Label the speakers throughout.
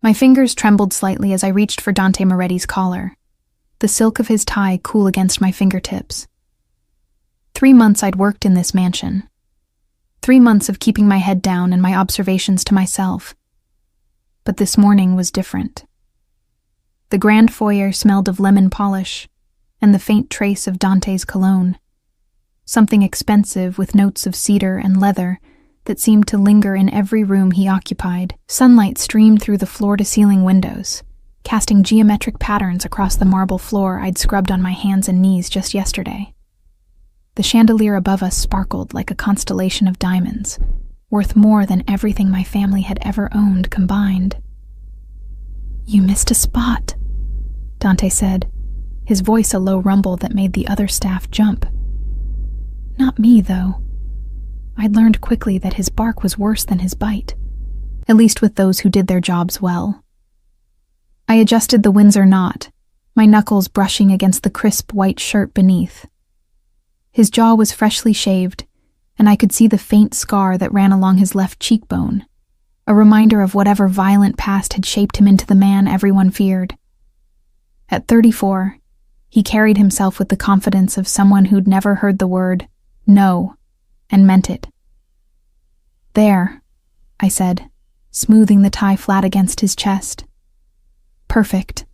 Speaker 1: My fingers trembled slightly as I reached for Dante Moretti's collar, the silk of his tie cool against my fingertips. 3 months I'd worked in this mansion. 3 months of keeping my head down and my observations to myself. But this morning was different. The grand foyer smelled of lemon polish and the faint trace of Dante's cologne, something expensive with notes of cedar and leather that seemed to linger in every room he occupied. Sunlight streamed through the floor-to-ceiling windows, casting geometric patterns across the marble floor I'd scrubbed on my hands and knees just yesterday. The chandelier above us sparkled like a constellation of diamonds, worth more than everything my family had ever owned combined. "You missed a spot," Dante said, his voice a low rumble that made the other staff jump. Not me, though. I'd learned quickly that his bark was worse than his bite, at least with those who did their jobs well. I adjusted the Windsor knot, my knuckles brushing against the crisp white shirt beneath. His jaw was freshly shaved, and I could see the faint scar that ran along his left cheekbone, a reminder of whatever violent past had shaped him into the man everyone feared. At 34, he carried himself with the confidence of someone who'd never heard the word no and meant it. "There," I said, smoothing the tie flat against his chest. "Perfect."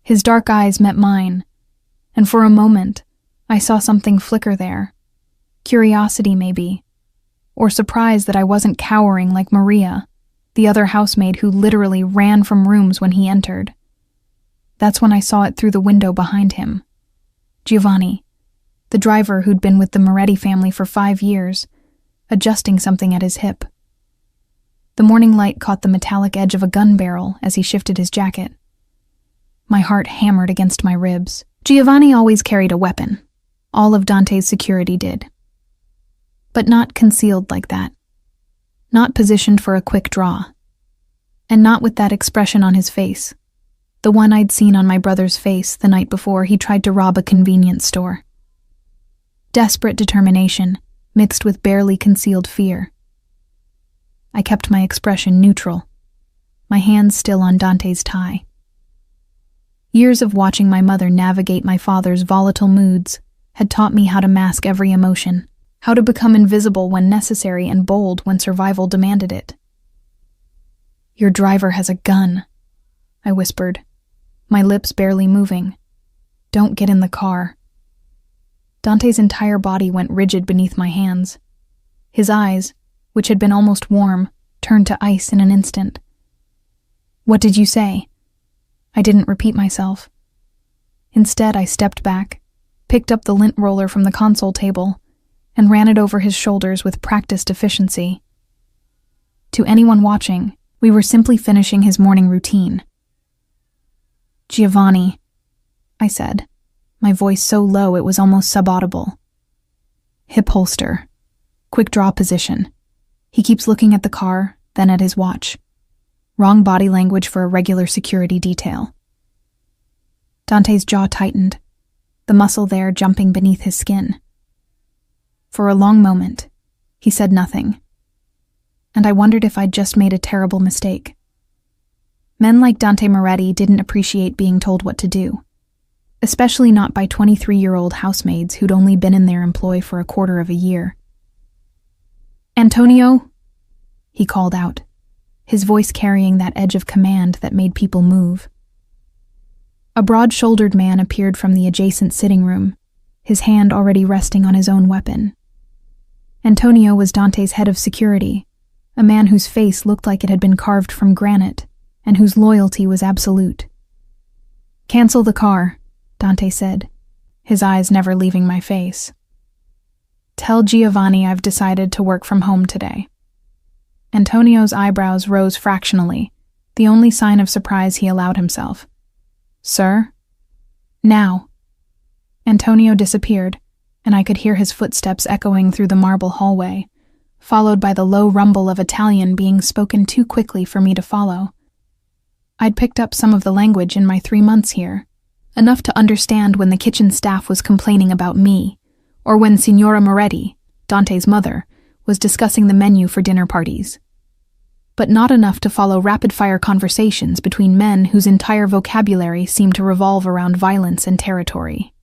Speaker 1: His dark eyes met mine, and for a moment, I saw something flicker there. Curiosity, maybe, or surprise that I wasn't cowering like Maria, the other housemaid who literally ran from rooms when he entered. That's when I saw it through the window behind him. Giovanni, the driver who'd been with the Moretti family for 5 years, adjusting something at his hip. The morning light caught the metallic edge of a gun barrel as he shifted his jacket. My heart hammered against my ribs. Giovanni always carried a weapon. All of Dante's security did. But not concealed like that. Not positioned for a quick draw. And not with that expression on his face. The one I'd seen on my brother's face the night before he tried to rob a convenience store. Desperate determination, mixed with barely concealed fear. I kept my expression neutral, my hands still on Dante's tie. Years of watching my mother navigate my father's volatile moods had taught me how to mask every emotion, how to become invisible when necessary and bold when survival demanded it. "Your driver has a gun," I whispered, my lips barely moving. "Don't get in the car." Dante's entire body went rigid beneath my hands. His eyes, which had been almost warm, turned to ice in an instant. "What did you say?" I didn't repeat myself. Instead, I stepped back, picked up the lint roller from the console table, and ran it over his shoulders with practiced efficiency. To anyone watching, we were simply finishing his morning routine. "Giovanni," I said, my voice so low it was almost subaudible. "Hip holster. Quick draw position. He keeps looking at the car, then at his watch. Wrong body language for a regular security detail." Dante's jaw tightened, the muscle there jumping beneath his skin. For a long moment, he said nothing, and I wondered if I'd just made a terrible mistake. Men like Dante Moretti didn't appreciate being told what to do, especially not by 23-year-old housemaids who'd only been in their employ for a quarter of a year. "Antonio," he called out, his voice carrying that edge of command that made people move. A broad-shouldered man appeared from the adjacent sitting room, his hand already resting on his own weapon. Antonio was Dante's head of security, a man whose face looked like it had been carved from granite, and whose loyalty was absolute. "Cancel the car," Dante said, his eyes never leaving my face. "Tell Giovanni I've decided to work from home today." Antonio's eyebrows rose fractionally, the only sign of surprise he allowed himself. "Sir?" "Now." Antonio disappeared, and I could hear his footsteps echoing through the marble hallway, followed by the low rumble of Italian being spoken too quickly for me to follow. I'd picked up some of the language in my 3 months here, enough to understand when the kitchen staff was complaining about me, or when Signora Moretti, Dante's mother, was discussing the menu for dinner parties. but not enough to follow rapid-fire conversations between men whose entire vocabulary seemed to revolve around violence and territory.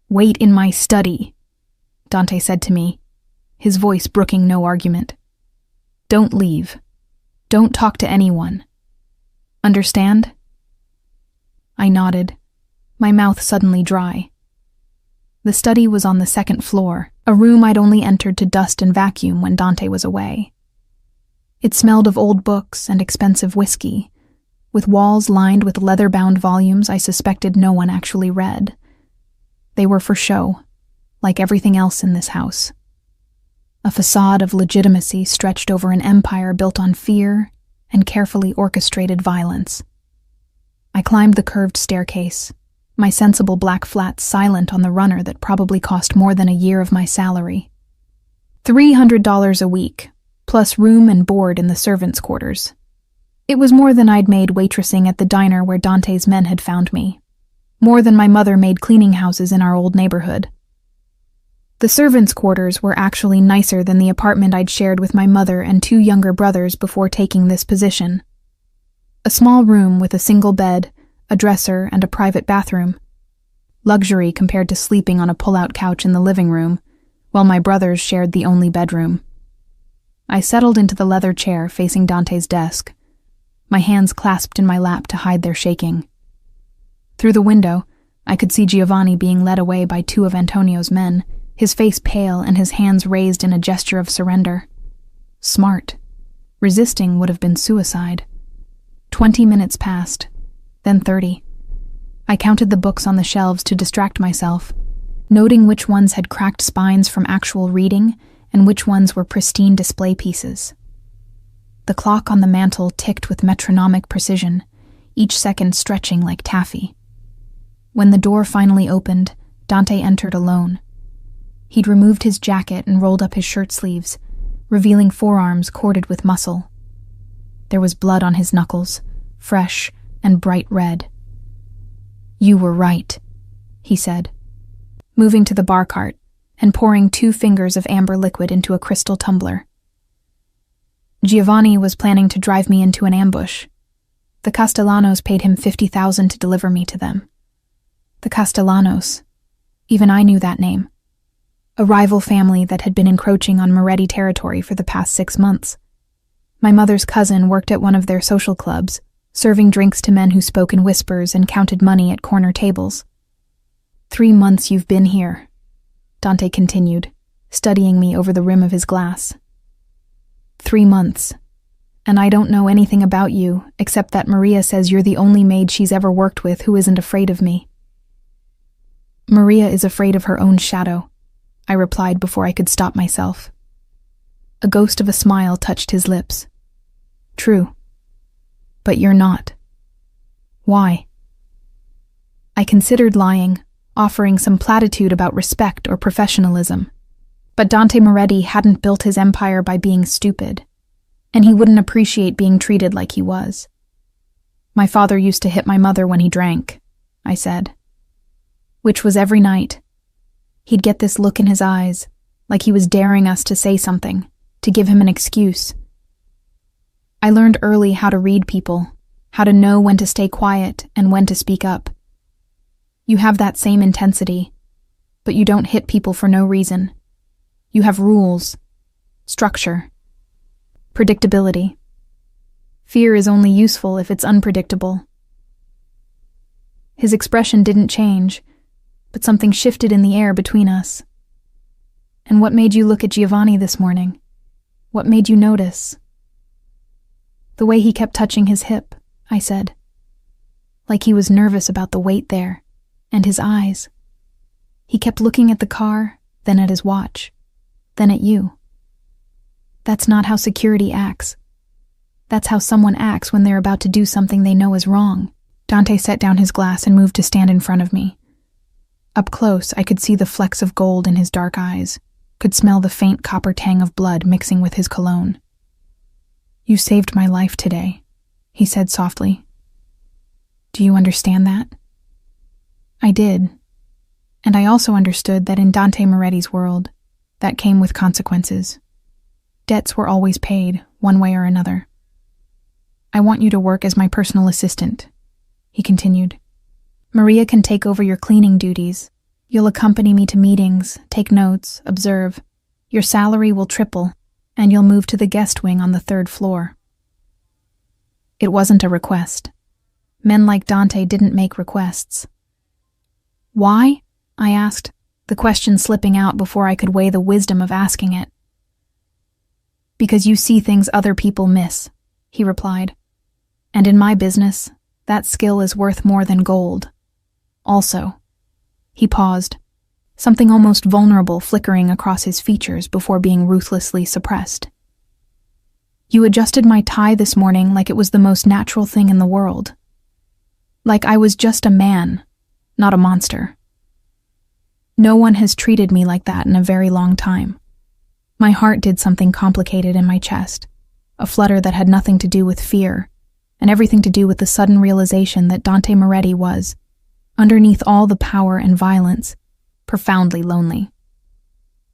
Speaker 1: "Wait in my study," Dante said to me, his voice brooking no argument. "Don't leave. Don't talk to anyone. Understand?" I nodded, my mouth suddenly dry. The study was on the second floor, a room I'd only entered to dust and vacuum when Dante was away. It smelled of old books and expensive whiskey, with walls lined with leather-bound volumes I suspected no one actually read. They were for show, like everything else in this house. A facade of legitimacy stretched over an empire built on fear and carefully orchestrated violence. I climbed the curved staircase, my sensible black flats silent on the runner that probably cost more than a year of my salary. $300 a week, plus room and board in the servants' quarters. It was more than I'd made waitressing at the diner where Dante's men had found me. More than my mother made cleaning houses in our old neighborhood. The servants' quarters were actually nicer than the apartment I'd shared with my mother and two younger brothers before taking this position. A small room with a single bed, a dresser, and a private bathroom. Luxury compared to sleeping on a pull-out couch in the living room, while my brothers shared the only bedroom. I settled into the leather chair facing Dante's desk, my hands clasped in my lap to hide their shaking. Through the window, I could see Giovanni being led away by two of Antonio's men, his face pale and his hands raised in a gesture of surrender. Smart. Resisting would have been suicide. 20 minutes passed, then 30. I counted the books on the shelves to distract myself, noting which ones had cracked spines from actual reading and which ones were pristine display pieces. The clock on the mantel ticked with metronomic precision, each second stretching like taffy. When the door finally opened, Dante entered alone. He'd removed his jacket and rolled up his shirt sleeves, revealing forearms corded with muscle. There was blood on his knuckles, fresh and bright red. "You were right," he said, moving to the bar cart and pouring 2 fingers of amber liquid into a crystal tumbler. Giovanni was planning to drive me into an ambush. The Castellanos paid him $50,000 to deliver me to them. The Castellanos. Even I knew that name. A rival family that had been encroaching on Moretti territory for the past 6 months. My mother's cousin worked at one of their social clubs, serving drinks to men who spoke in whispers and counted money at corner tables. 3 months you've been here, Dante continued, studying me over the rim of his glass. 3 months. And I don't know anything about you, except that Maria says you're the only maid she's ever worked with who isn't afraid of me. Maria is afraid of her own shadow, I replied before I could stop myself. A ghost of a smile touched his lips. True. But you're not. Why? I considered lying, offering some platitude about respect or professionalism. But Dante Moretti hadn't built his empire by being stupid, and he wouldn't appreciate being treated like he was. My father used to hit my mother when he drank, I said. Which was every night. He'd get this look in his eyes, like he was daring us to say something, to give him an excuse. I learned early how to read people, how to know when to stay quiet and when to speak up. You have that same intensity, but you don't hit people for no reason. You have rules, structure, predictability. Fear is only useful if it's unpredictable. His expression didn't change, but something shifted in the air between us. And what made you look at Giovanni this morning? What made you notice? The way he kept touching his hip, I said. Like he was nervous about the weight there, and his eyes. He kept looking at the car, then at his watch, then at you. That's not how security acts. That's how someone acts when they're about to do something they know is wrong. Dante set down his glass and moved to stand in front of me. Up close, I could see the flecks of gold in his dark eyes, could smell the faint copper tang of blood mixing with his cologne. You saved my life today, he said softly. Do you understand that? I did. And I also understood that in Dante Moretti's world, that came with consequences. Debts were always paid, one way or another. I want you to work as my personal assistant, he continued. Maria can take over your cleaning duties. You'll accompany me to meetings, take notes, observe. Your salary will triple, and you'll move to the guest wing on the 3rd floor. It wasn't a request. Men like Dante didn't make requests. Why? I asked, the question slipping out before I could weigh the wisdom of asking it. Because you see things other people miss, he replied. And in my business, that skill is worth more than gold. Also, he paused, something almost vulnerable flickering across his features before being ruthlessly suppressed. You adjusted my tie this morning like it was the most natural thing in the world. Like I was just a man, not a monster. No one has treated me like that in a very long time. My heart did something complicated in my chest, a flutter that had nothing to do with fear, and everything to do with the sudden realization that Dante Moretti was, underneath all the power and violence, profoundly lonely.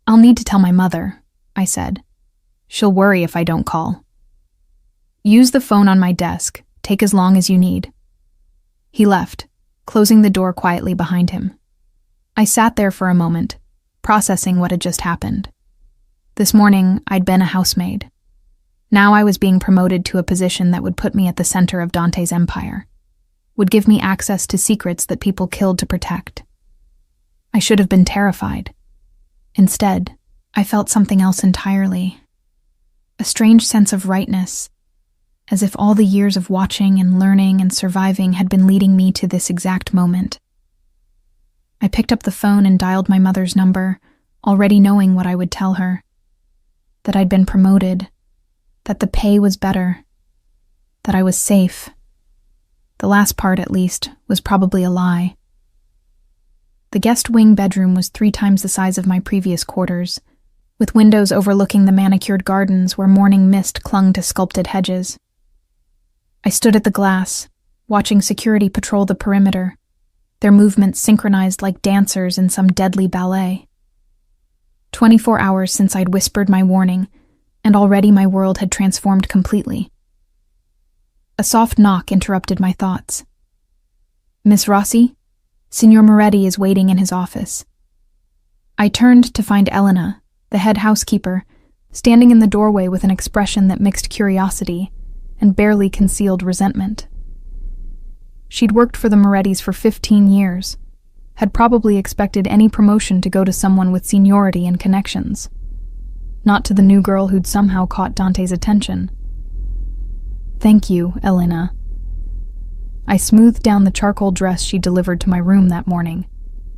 Speaker 1: I'll need to tell my mother, I said. She'll worry if I don't call. Use the phone on my desk. Take as long as you need. He left, closing the door quietly behind him. I sat there for a moment, processing what had just happened. This morning, I'd been a housemaid. Now I was being promoted to a position that would put me at the center of Dante's empire, would give me access to secrets that people killed to protect. I should have been terrified. Instead, I felt something else entirely. A strange sense of rightness, as if all the years of watching and learning and surviving had been leading me to this exact moment. I picked up the phone and dialed my mother's number, already knowing what I would tell her. That I'd been promoted, that the pay was better, that I was safe. The last part, at least, was probably a lie. The guest wing bedroom was 3 times the size of my previous quarters, with windows overlooking the manicured gardens where morning mist clung to sculpted hedges. I stood at the glass, watching security patrol the perimeter, their movements synchronized like dancers in some deadly ballet. 24 hours since I'd whispered my warning, and already my world had transformed completely. A soft knock interrupted my thoughts. Miss Rossi? Signor Moretti is waiting in his office. I turned to find Elena, the head housekeeper, standing in the doorway with an expression that mixed curiosity and barely concealed resentment. She'd worked for the Morettis for 15 years, had probably expected any promotion to go to someone with seniority and connections, not to the new girl who'd somehow caught Dante's attention. Thank you, Elena. I smoothed down the charcoal dress she delivered to my room that morning,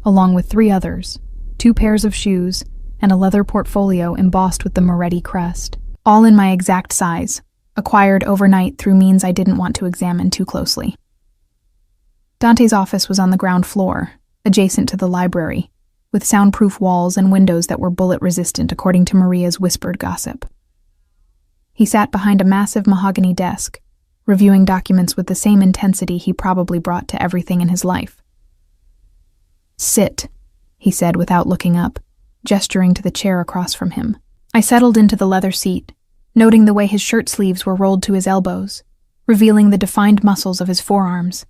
Speaker 1: along with 3 others, 2 pairs of shoes, and a leather portfolio embossed with the Moretti crest, all in my exact size, acquired overnight through means I didn't want to examine too closely. Dante's office was on the ground floor, adjacent to the library, with soundproof walls and windows that were bullet-resistant according to Maria's whispered gossip. He sat behind a massive mahogany desk, reviewing documents with the same intensity he probably brought to everything in his life. Sit, he said without looking up, gesturing to the chair across from him. I settled into the leather seat, noting the way his shirt sleeves were rolled to his elbows, revealing the defined muscles of his forearms.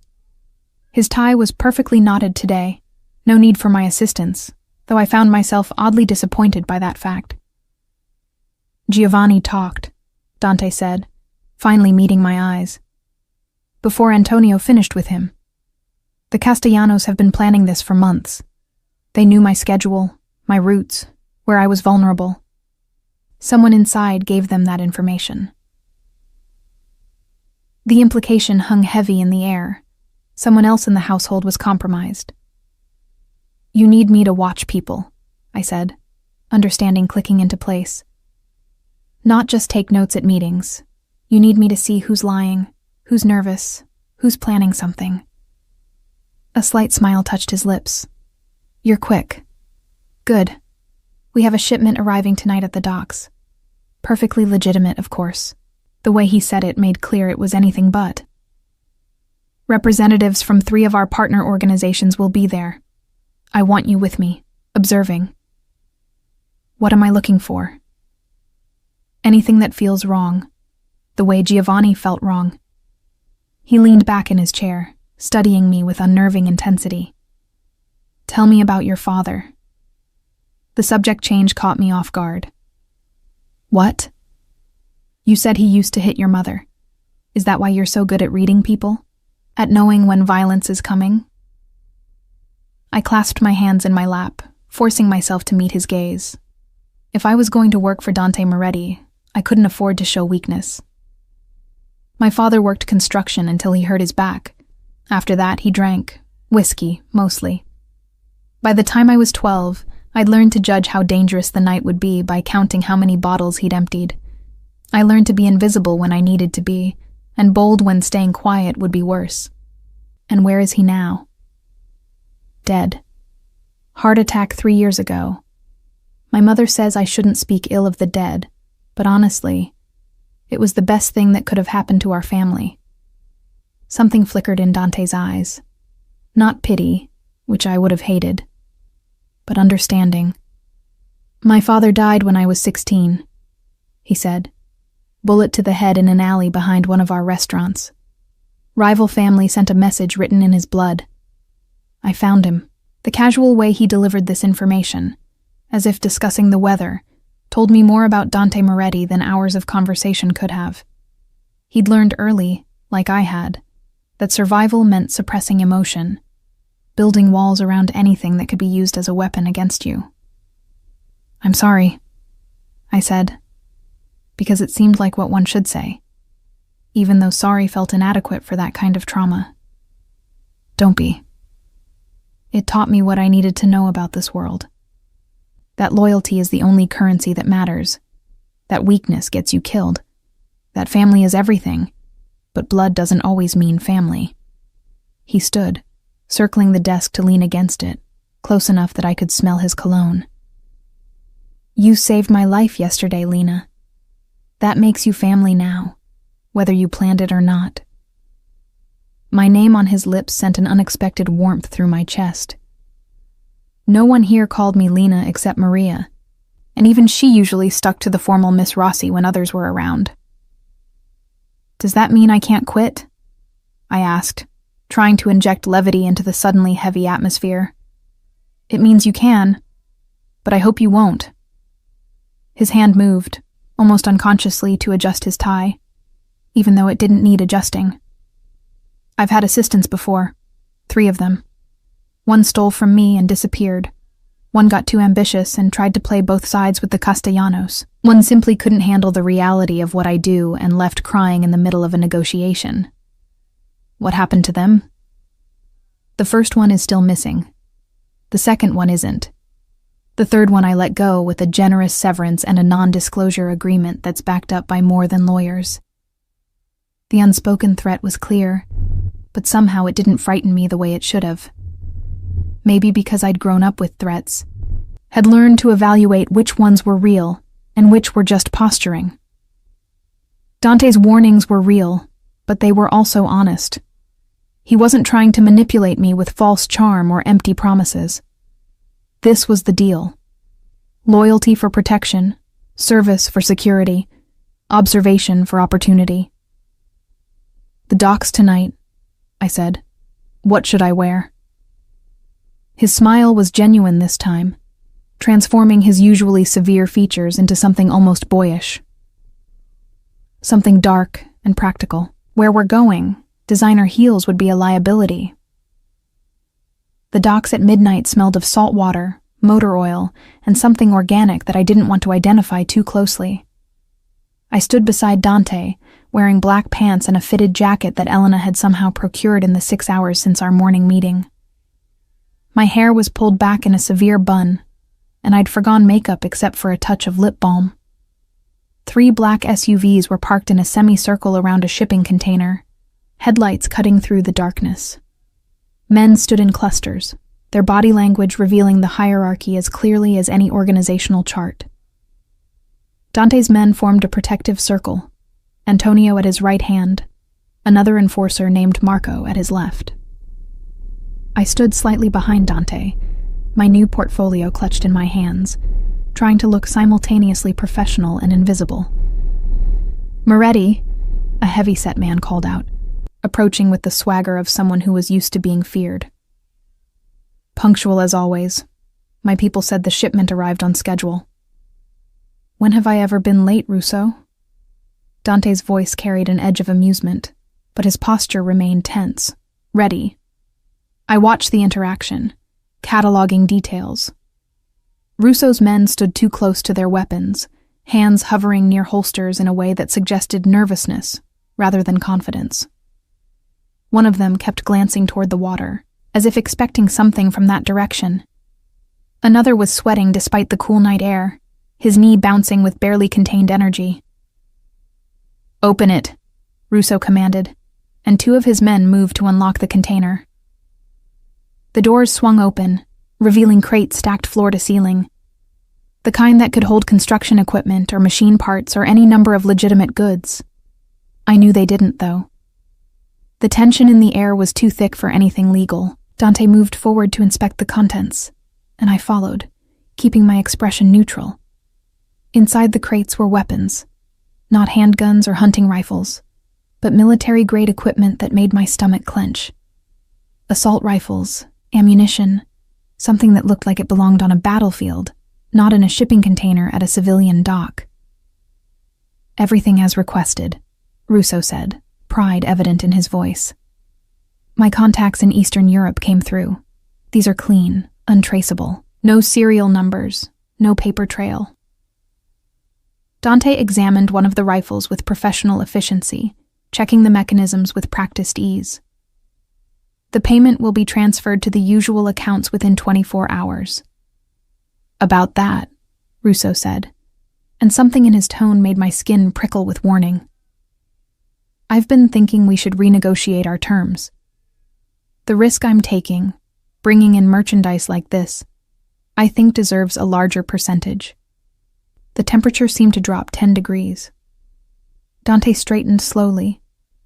Speaker 1: His tie was perfectly knotted today. No need for my assistance, though I found myself oddly disappointed by that fact. Giovanni talked, Dante said, finally meeting my eyes. Before Antonio finished with him. The Castellanos have been planning this for months. They knew my schedule, my routes, where I was vulnerable. Someone inside gave them that information. The implication hung heavy in the air. Someone else in the household was compromised. You need me to watch people, I said, understanding clicking into place. Not just take notes at meetings. You need me to see who's lying, who's nervous, who's planning something. A slight smile touched his lips. You're quick. Good. We have a shipment arriving tonight at the docks. Perfectly legitimate, of course. The way he said it made clear it was anything but. Representatives from 3 of our partner organizations will be there. I want you with me, observing. What am I looking for? Anything that feels wrong, the way Giovanni felt wrong. He leaned back in his chair, studying me with unnerving intensity. Tell me about your father. The subject change caught me off guard. What? You said he used to hit your mother. Is that why you're so good at reading people? At knowing when violence is coming? I clasped my hands in my lap, forcing myself to meet his gaze. If I was going to work for Dante Moretti, I couldn't afford to show weakness. My father worked construction until he hurt his back. After that, he drank. Whiskey, mostly. By the time I was 12, I'd learned to judge how dangerous the night would be by counting how many bottles he'd emptied. I learned to be invisible when I needed to be, and bold when staying quiet would be worse. And where is he now? Dead. Heart attack 3 years ago. My mother says I shouldn't speak ill of the dead, but honestly, it was the best thing that could have happened to our family. Something flickered in Dante's eyes. Not pity, which I would have hated, but understanding. My father died when I was 16, he said. Bullet to the head in an alley behind one of our restaurants. Rival family sent a message written in his blood. I found him. The casual way he delivered this information, as if discussing the weather, told me more about Dante Moretti than hours of conversation could have. He'd learned early, like I had, that survival meant suppressing emotion, building walls around anything that could be used as a weapon against you. I'm sorry, I said, because it seemed like what one should say, even though sorry felt inadequate for that kind of trauma. Don't be. It taught me what I needed to know about this world. That loyalty is the only currency that matters. That weakness gets you killed. That family is everything, but blood doesn't always mean family. He stood, circling the desk to lean against it, close enough that I could smell his cologne. You saved my life yesterday, Lena. That makes you family now, whether you planned it or not. My name on his lips sent an unexpected warmth through my chest. No one here called me Lena except Maria, and even she usually stuck to the formal Miss Rossi when others were around. Does that mean I can't quit? I asked, trying to inject levity into the suddenly heavy atmosphere. It means you can, but I hope you won't. His hand moved, almost unconsciously, to adjust his tie, even though it didn't need adjusting. I've had assistants before, 3 of them. One stole from me and disappeared. One got too ambitious and tried to play both sides with the Castellanos. One simply couldn't handle the reality of what I do and left crying in the middle of a negotiation. What happened to them? The first one is still missing. The second one isn't. The third one I let go with a generous severance and a non-disclosure agreement that's backed up by more than lawyers. The unspoken threat was clear, but somehow it didn't frighten me the way it should have. Maybe because I'd grown up with threats, had learned to evaluate which ones were real and which were just posturing. Dante's warnings were real, but they were also honest. He wasn't trying to manipulate me with false charm or empty promises. This was the deal. Loyalty for protection, service for security, observation for opportunity. The docks tonight, I said. What should I wear? His smile was genuine this time, transforming his usually severe features into something almost boyish. Something dark and practical. Where we're going, designer heels would be a liability. The docks at midnight smelled of salt water, motor oil, and something organic that I didn't want to identify too closely. I stood beside Dante, wearing black pants and a fitted jacket that Elena had somehow procured in the 6 hours since our morning meeting. My hair was pulled back in a severe bun, and I'd forgone makeup except for a touch of lip balm. 3 black SUVs were parked in a semicircle around a shipping container, headlights cutting through the darkness. Men stood in clusters, their body language revealing the hierarchy as clearly as any organizational chart. Dante's men formed a protective circle, Antonio at his right hand, another enforcer named Marco at his left. I stood slightly behind Dante, my new portfolio clutched in my hands, trying to look simultaneously professional and invisible, Moretti, a heavy-set man called out, approaching with the swagger of someone who was used to being feared. Punctual as always. My people said the shipment arrived on schedule. When have I ever been late, Russo? Dante's voice carried an edge of amusement, but his posture remained tense, ready. I watched the interaction, cataloging details. Russo's men stood too close to their weapons, hands hovering near holsters in a way that suggested nervousness rather than confidence. One of them kept glancing toward the water, as if expecting something from that direction. Another was sweating despite the cool night air, his knee bouncing with barely contained energy. "Open it," Russo commanded, and 2 of his men moved to unlock the container. The doors swung open, revealing crates stacked floor to ceiling. The kind that could hold construction equipment or machine parts or any number of legitimate goods. I knew they didn't, though. The tension in the air was too thick for anything legal. Dante moved forward to inspect the contents, and I followed, keeping my expression neutral. Inside the crates were weapons, not handguns or hunting rifles, but military-grade equipment that made my stomach clench. Assault rifles, ammunition, something that looked like it belonged on a battlefield, not in a shipping container at a civilian dock. "Everything as requested," Russo said, pride evident in his voice. "My contacts in Eastern Europe came through. These are clean, untraceable. No serial numbers, no paper trail." Dante examined one of the rifles with professional efficiency, checking the mechanisms with practiced ease. "The payment will be transferred to the usual accounts within 24 hours. "About that," Russo said, and something in his tone made my skin prickle with warning. "I've been thinking we should renegotiate our terms. The risk I'm taking, bringing in merchandise like this, I think deserves a larger percentage." The temperature seemed to drop 10 degrees. Dante straightened slowly,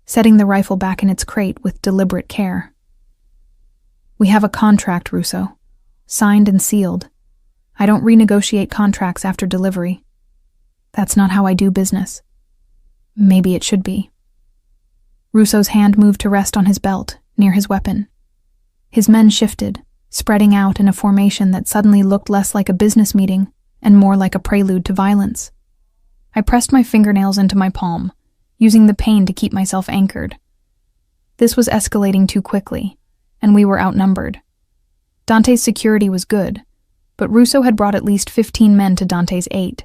Speaker 1: setting the rifle back in its crate with deliberate care. "We have a contract, Russo. Signed and sealed. I don't renegotiate contracts after delivery. That's not how I do business. Maybe it should be." Russo's hand moved to rest on his belt, near his weapon. His men shifted, spreading out in a formation that suddenly looked less like a business meeting and more like a prelude to violence. I pressed my fingernails into my palm, using the pain to keep myself anchored. This was escalating too quickly, and we were outnumbered. Dante's security was good, but Russo had brought at least 15 men to Dante's 8.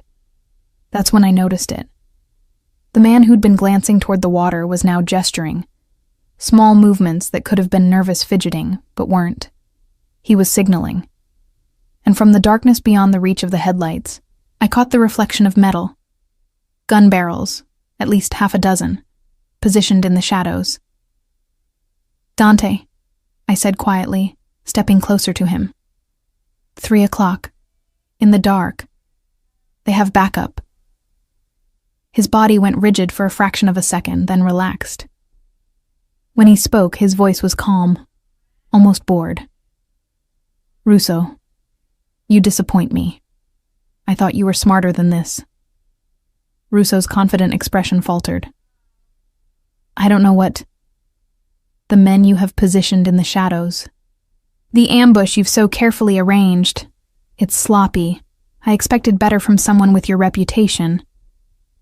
Speaker 1: That's when I noticed it. The man who'd been glancing toward the water was now gesturing. Small movements that could have been nervous fidgeting, but weren't. He was signaling. And from the darkness beyond the reach of the headlights, I caught the reflection of metal. Gun barrels, at least half a dozen, positioned in the shadows. "Dante," I said quietly, stepping closer to him. 3 o'clock. In the dark. They have backup." His body went rigid for a fraction of a second, then relaxed. When he spoke, his voice was calm, almost bored. "Russo, you disappoint me. I thought you were smarter than this." Russo's confident expression faltered. "I don't know what—" "The men you have positioned in the shadows. The ambush you've so carefully arranged. It's sloppy. I expected better from someone with your reputation."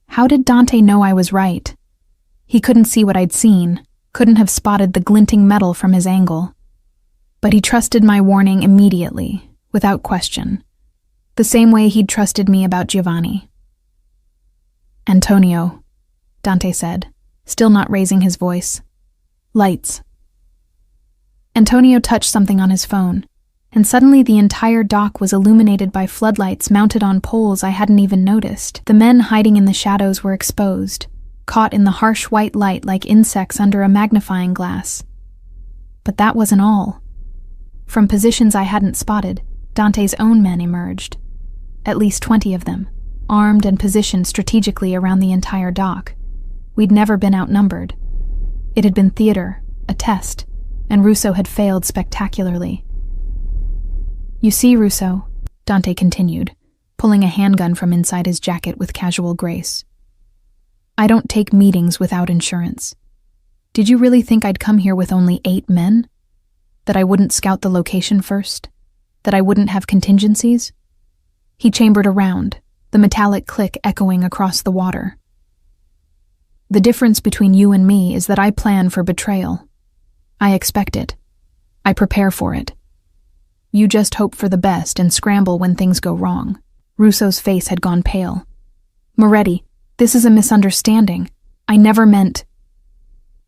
Speaker 1: How did Dante know I was right? He couldn't see what I'd seen, couldn't have spotted the glinting metal from his angle. But he trusted my warning immediately, without question, the same way he'd trusted me about Giovanni. "Antonio," Dante said, still not raising his voice. "Lights." Antonio touched something on his phone, and suddenly the entire dock was illuminated by floodlights mounted on poles I hadn't even noticed. The men hiding in the shadows were exposed, caught in the harsh white light like insects under a magnifying glass. But that wasn't all. From positions I hadn't spotted, Dante's own men emerged. At least 20 of them, armed and positioned strategically around the entire dock. We'd never been outnumbered. It had been theater, a test, and Russo had failed spectacularly. "You see, Russo," Dante continued, pulling a handgun from inside his jacket with casual grace. I don't take meetings without insurance. Did you really think I'd come here with only 8 men? That I wouldn't scout the location first? That I wouldn't have contingencies? He chambered around, the metallic click echoing across the water. The difference between you and me is that I plan for betrayal. I expect it. I prepare for it. You just hope for the best and scramble when things go wrong. Russo's face had gone pale. Moretti, this is a misunderstanding. I never meant...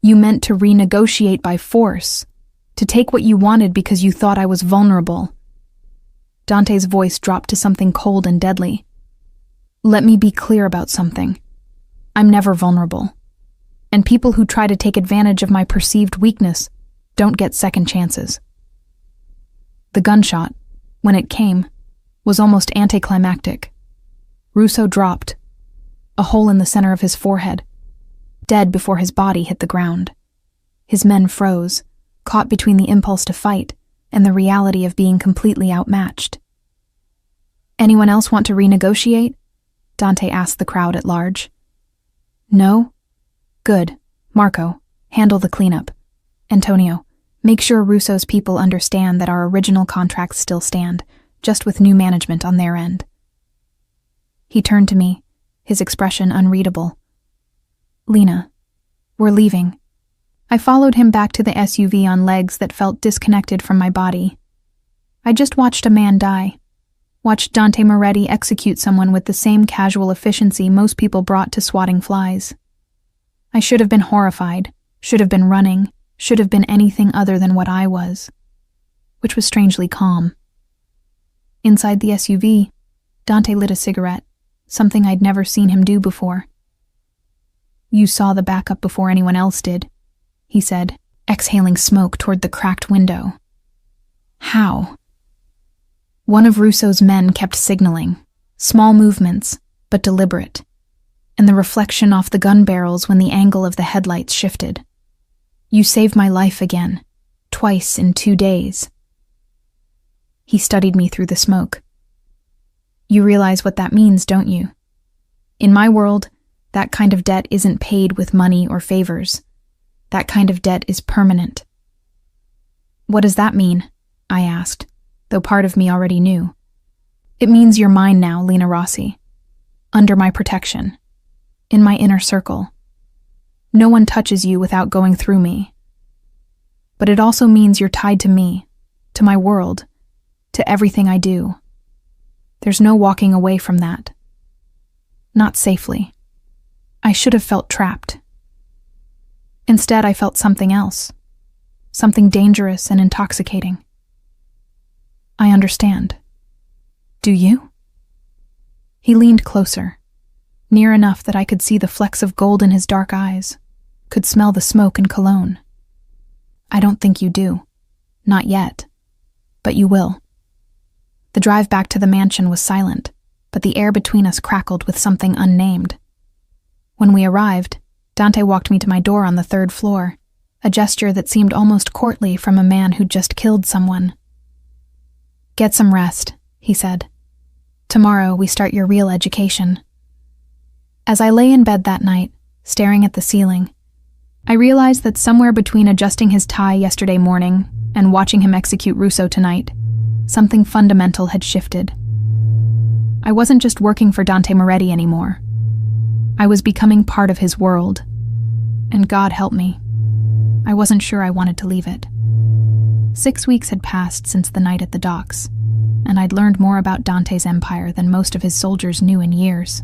Speaker 1: You meant to renegotiate by force, to take what you wanted because you thought I was vulnerable. Dante's voice dropped to something cold and deadly. Let me be clear about something. I'm never vulnerable. And people who try to take advantage of my perceived weakness don't get second chances. The gunshot, when it came, was almost anticlimactic. Russo dropped, a hole in the center of his forehead, dead before his body hit the ground. His men froze, caught between the impulse to fight and the reality of being completely outmatched. Anyone else want to renegotiate? Dante asked the crowd at large. No? Good. Marco, handle the cleanup. Antonio, make sure Russo's people understand that our original contracts still stand, just with new management on their end. He turned to me, his expression unreadable. Lena, we're leaving. I followed him back to the SUV on legs that felt disconnected from my body. I just watched a man die. Watched Dante Moretti execute someone with the same casual efficiency most people brought to swatting flies. I should have been horrified, should have been running, should have been anything other than what I was, which was strangely calm. Inside the SUV, Dante lit a cigarette, something I'd never seen him do before. You saw the backup before anyone else did, he said, exhaling smoke toward the cracked window. How? One of Russo's men kept signaling, small movements, but deliberate, and the reflection off the gun barrels when the angle of the headlights shifted. You saved my life again, twice in 2 days. He studied me through the smoke. You realize what that means, don't you? In my world, that kind of debt isn't paid with money or favors. That kind of debt is permanent. What does that mean? I asked, though part of me already knew. It means you're mine now, Lena Rossi. Under my protection. In my inner circle. No one touches you without going through me. But it also means you're tied to me, to my world, to everything I do. There's no walking away from that. Not safely. I should have felt trapped. Instead, I felt something else. Something dangerous and intoxicating. I understand. Do you? He leaned closer, near enough that I could see the flecks of gold in his dark eyes, could smell the smoke and cologne. I don't think you do. Not yet. But you will. The drive back to the mansion was silent, but the air between us crackled with something unnamed. When we arrived, Dante walked me to my door on the 3rd floor, a gesture that seemed almost courtly from a man who'd just killed someone. Get some rest, he said. Tomorrow we start your real education. As I lay in bed that night, staring at the ceiling, I realized that somewhere between adjusting his tie yesterday morning and watching him execute Russo tonight, something fundamental had shifted. I wasn't just working for Dante Moretti anymore. I was becoming part of his world, and God help me, I wasn't sure I wanted to leave it. 6 weeks had passed since the night at the docks, and I'd learned more about Dante's empire than most of his soldiers knew in years.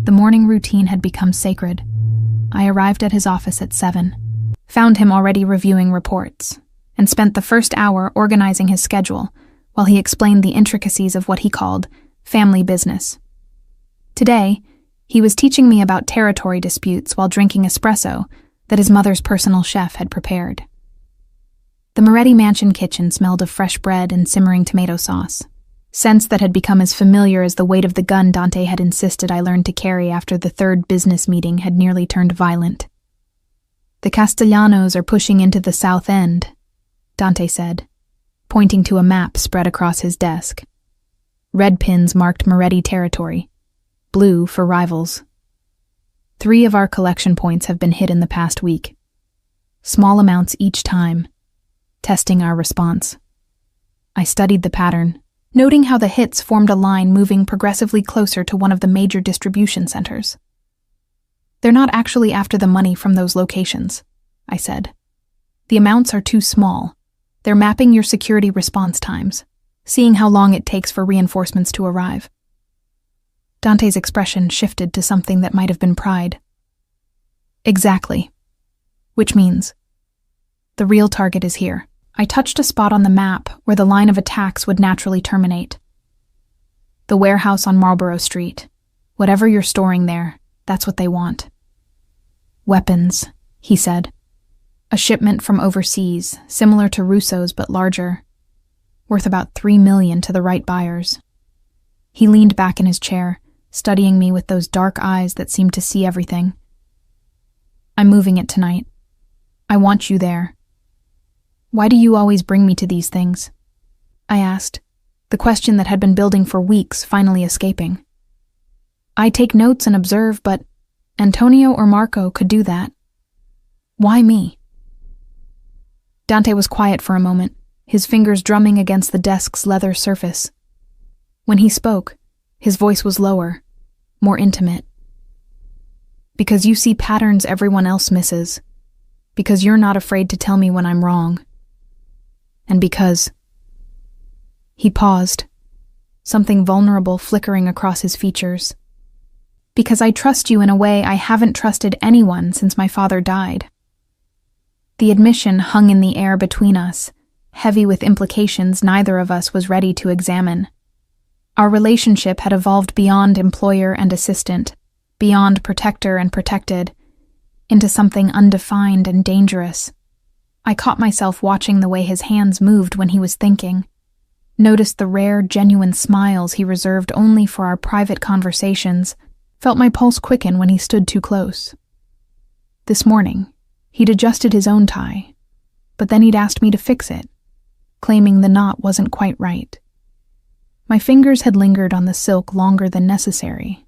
Speaker 1: The morning routine had become sacred. I arrived at his office at 7, found him already reviewing reports, and spent the first hour organizing his schedule while he explained the intricacies of what he called family business. Today, he was teaching me about territory disputes while drinking espresso that his mother's personal chef had prepared. The Moretti mansion kitchen smelled of fresh bread and simmering tomato sauce, scents that had become as familiar as the weight of the gun Dante had insisted I learn to carry after the 3rd business meeting had nearly turned violent. The Castellanos are pushing into the south end, Dante said, pointing to a map spread across his desk. Red pins marked Moretti territory, blue for rivals. 3 of our collection points have been hit in the past week. Small amounts each time, testing our response. I studied the pattern, noting how the hits formed a line moving progressively closer to one of the major distribution centers. They're not actually after the money from those locations, I said. The amounts are too small. They're mapping your security response times, seeing how long it takes for reinforcements to arrive. Dante's expression shifted to something that might have been pride. Exactly. Which means the real target is here. I touched a spot on the map where the line of attacks would naturally terminate. The warehouse on Marlborough Street. Whatever you're storing there, that's what they want. Weapons, he said. A shipment from overseas, similar to Russo's but larger. Worth about $3 million to the right buyers. He leaned back in his chair, studying me with those dark eyes that seemed to see everything. I'm moving it tonight. I want you there. Why do you always bring me to these things? I asked, the question that had been building for weeks finally escaping. I take notes and observe, but Antonio or Marco could do that. Why me? Dante was quiet for a moment, his fingers drumming against the desk's leather surface. When he spoke, his voice was lower, more intimate. Because you see patterns everyone else misses. Because you're not afraid to tell me when I'm wrong. And because... He paused, something vulnerable flickering across his features. Because I trust you in a way I haven't trusted anyone since my father died. The admission hung in the air between us, heavy with implications neither of us was ready to examine. Our relationship had evolved beyond employer and assistant, beyond protector and protected, into something undefined and dangerous. I caught myself watching the way his hands moved when he was thinking, noticed the rare, genuine smiles he reserved only for our private conversations, felt my pulse quicken when he stood too close. This morning, he'd adjusted his own tie, but then he'd asked me to fix it, claiming the knot wasn't quite right. My fingers had lingered on the silk longer than necessary,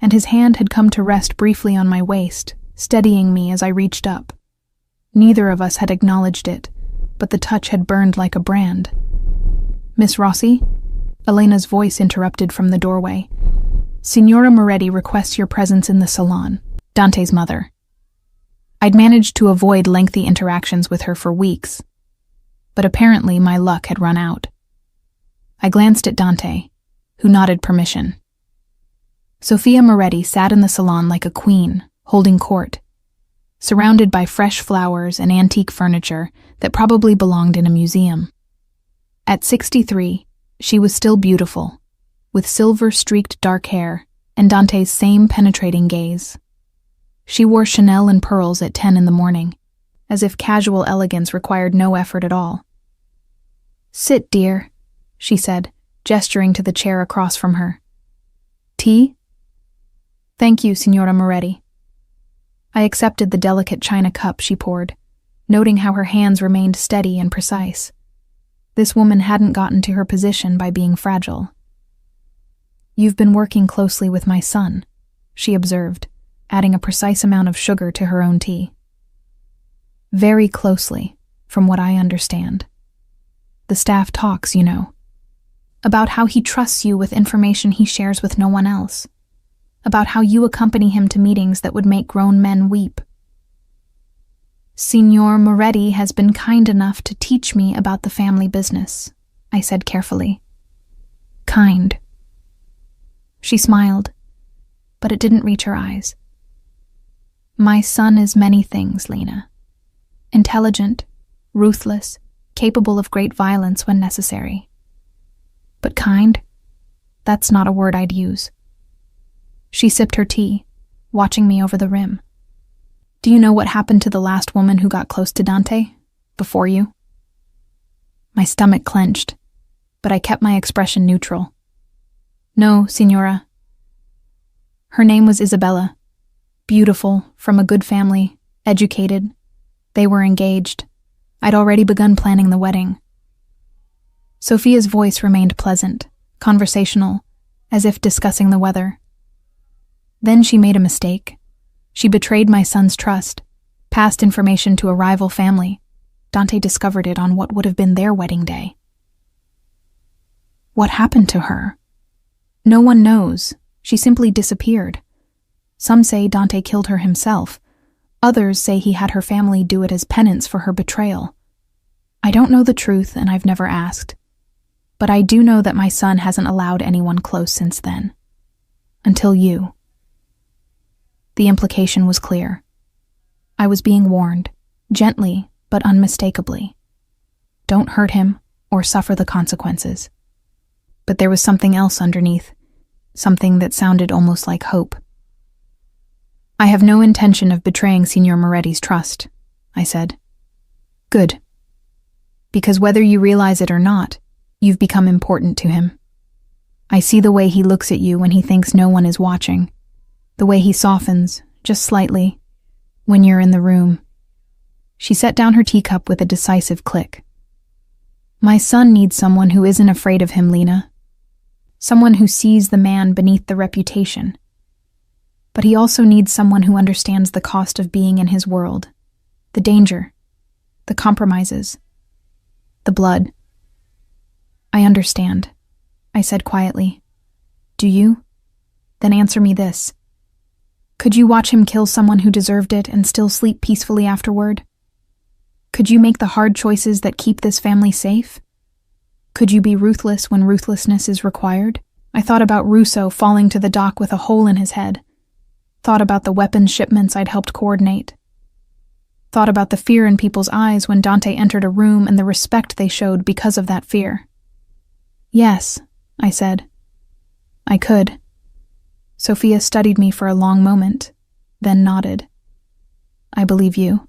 Speaker 1: and his hand had come to rest briefly on my waist, steadying me as I reached up. Neither of us had acknowledged it, but the touch had burned like a brand. Miss Rossi? Elena's voice interrupted from the doorway. Signora Moretti requests your presence in the salon, Dante's mother. I'd managed to avoid lengthy interactions with her for weeks, but apparently my luck had run out. I glanced at Dante, who nodded permission. Sophia Moretti sat in the salon like a queen, holding court, surrounded by fresh flowers and antique furniture that probably belonged in a museum. At 63, she was still beautiful, with silver-streaked dark hair and Dante's same penetrating gaze. She wore Chanel and pearls at 10 in the morning, as if casual elegance required no effort at all. Sit, dear, she said, gesturing to the chair across from her. Tea? Thank you, Signora Moretti. I accepted the delicate china cup she poured, noting how her hands remained steady and precise. This woman hadn't gotten to her position by being fragile. You've been working closely with my son, she observed, adding a precise amount of sugar to her own tea. Very closely, from what I understand. The staff talks, you know, about how he trusts you with information he shares with no one else, about how you accompany him to meetings that would make grown men weep. Signor Moretti has been kind enough to teach me about the family business, I said carefully. Kind. She smiled, but it didn't reach her eyes. My son is many things, Lena. Intelligent, ruthless, capable of great violence when necessary. But kind? That's not a word I'd use. She sipped her tea, watching me over the rim. Do you know what happened to the last woman who got close to Dante? Before you? My stomach clenched, but I kept my expression neutral. No, Signora. Her name was Isabella. Beautiful, from a good family, educated. They were engaged. I'd already begun planning the wedding. Sophia's voice remained pleasant, conversational, as if discussing the weather. Then she made a mistake, She betrayed my son's trust, passed information to a rival family. Dante discovered it on what would have been their wedding day. What happened to her? No one knows. She simply disappeared. Some say Dante killed her himself. Others say he had her family do it as penance for her betrayal. I don't know the truth, and I've never asked. But I do know that my son hasn't allowed anyone close since then. Until you. The implication was clear. I was being warned, gently but unmistakably. Don't hurt him or suffer the consequences. But there was something else underneath, something that sounded almost like hope. I have no intention of betraying Signor Moretti's trust, I said. Good. Because whether you realize it or not, you've become important to him. I see the way he looks at you when he thinks no one is watching, the way he softens, just slightly, when you're in the room. She set down her teacup with a decisive click. My son needs someone who isn't afraid of him, Lena. Someone who sees the man beneath the reputation. But he also needs someone who understands the cost of being in his world, the danger, the compromises, the blood. I understand, I said quietly. Do you? Then answer me this. Could you watch him kill someone who deserved it and still sleep peacefully afterward? Could you make the hard choices that keep this family safe? Could you be ruthless when ruthlessness is required? I thought about Russo falling to the dock with a hole in his head. Thought about the weapons shipments I'd helped coordinate. Thought about the fear in people's eyes when Dante entered a room and the respect they showed because of that fear. Yes, I said. I could. Sophia studied me for a long moment, then nodded. I believe you.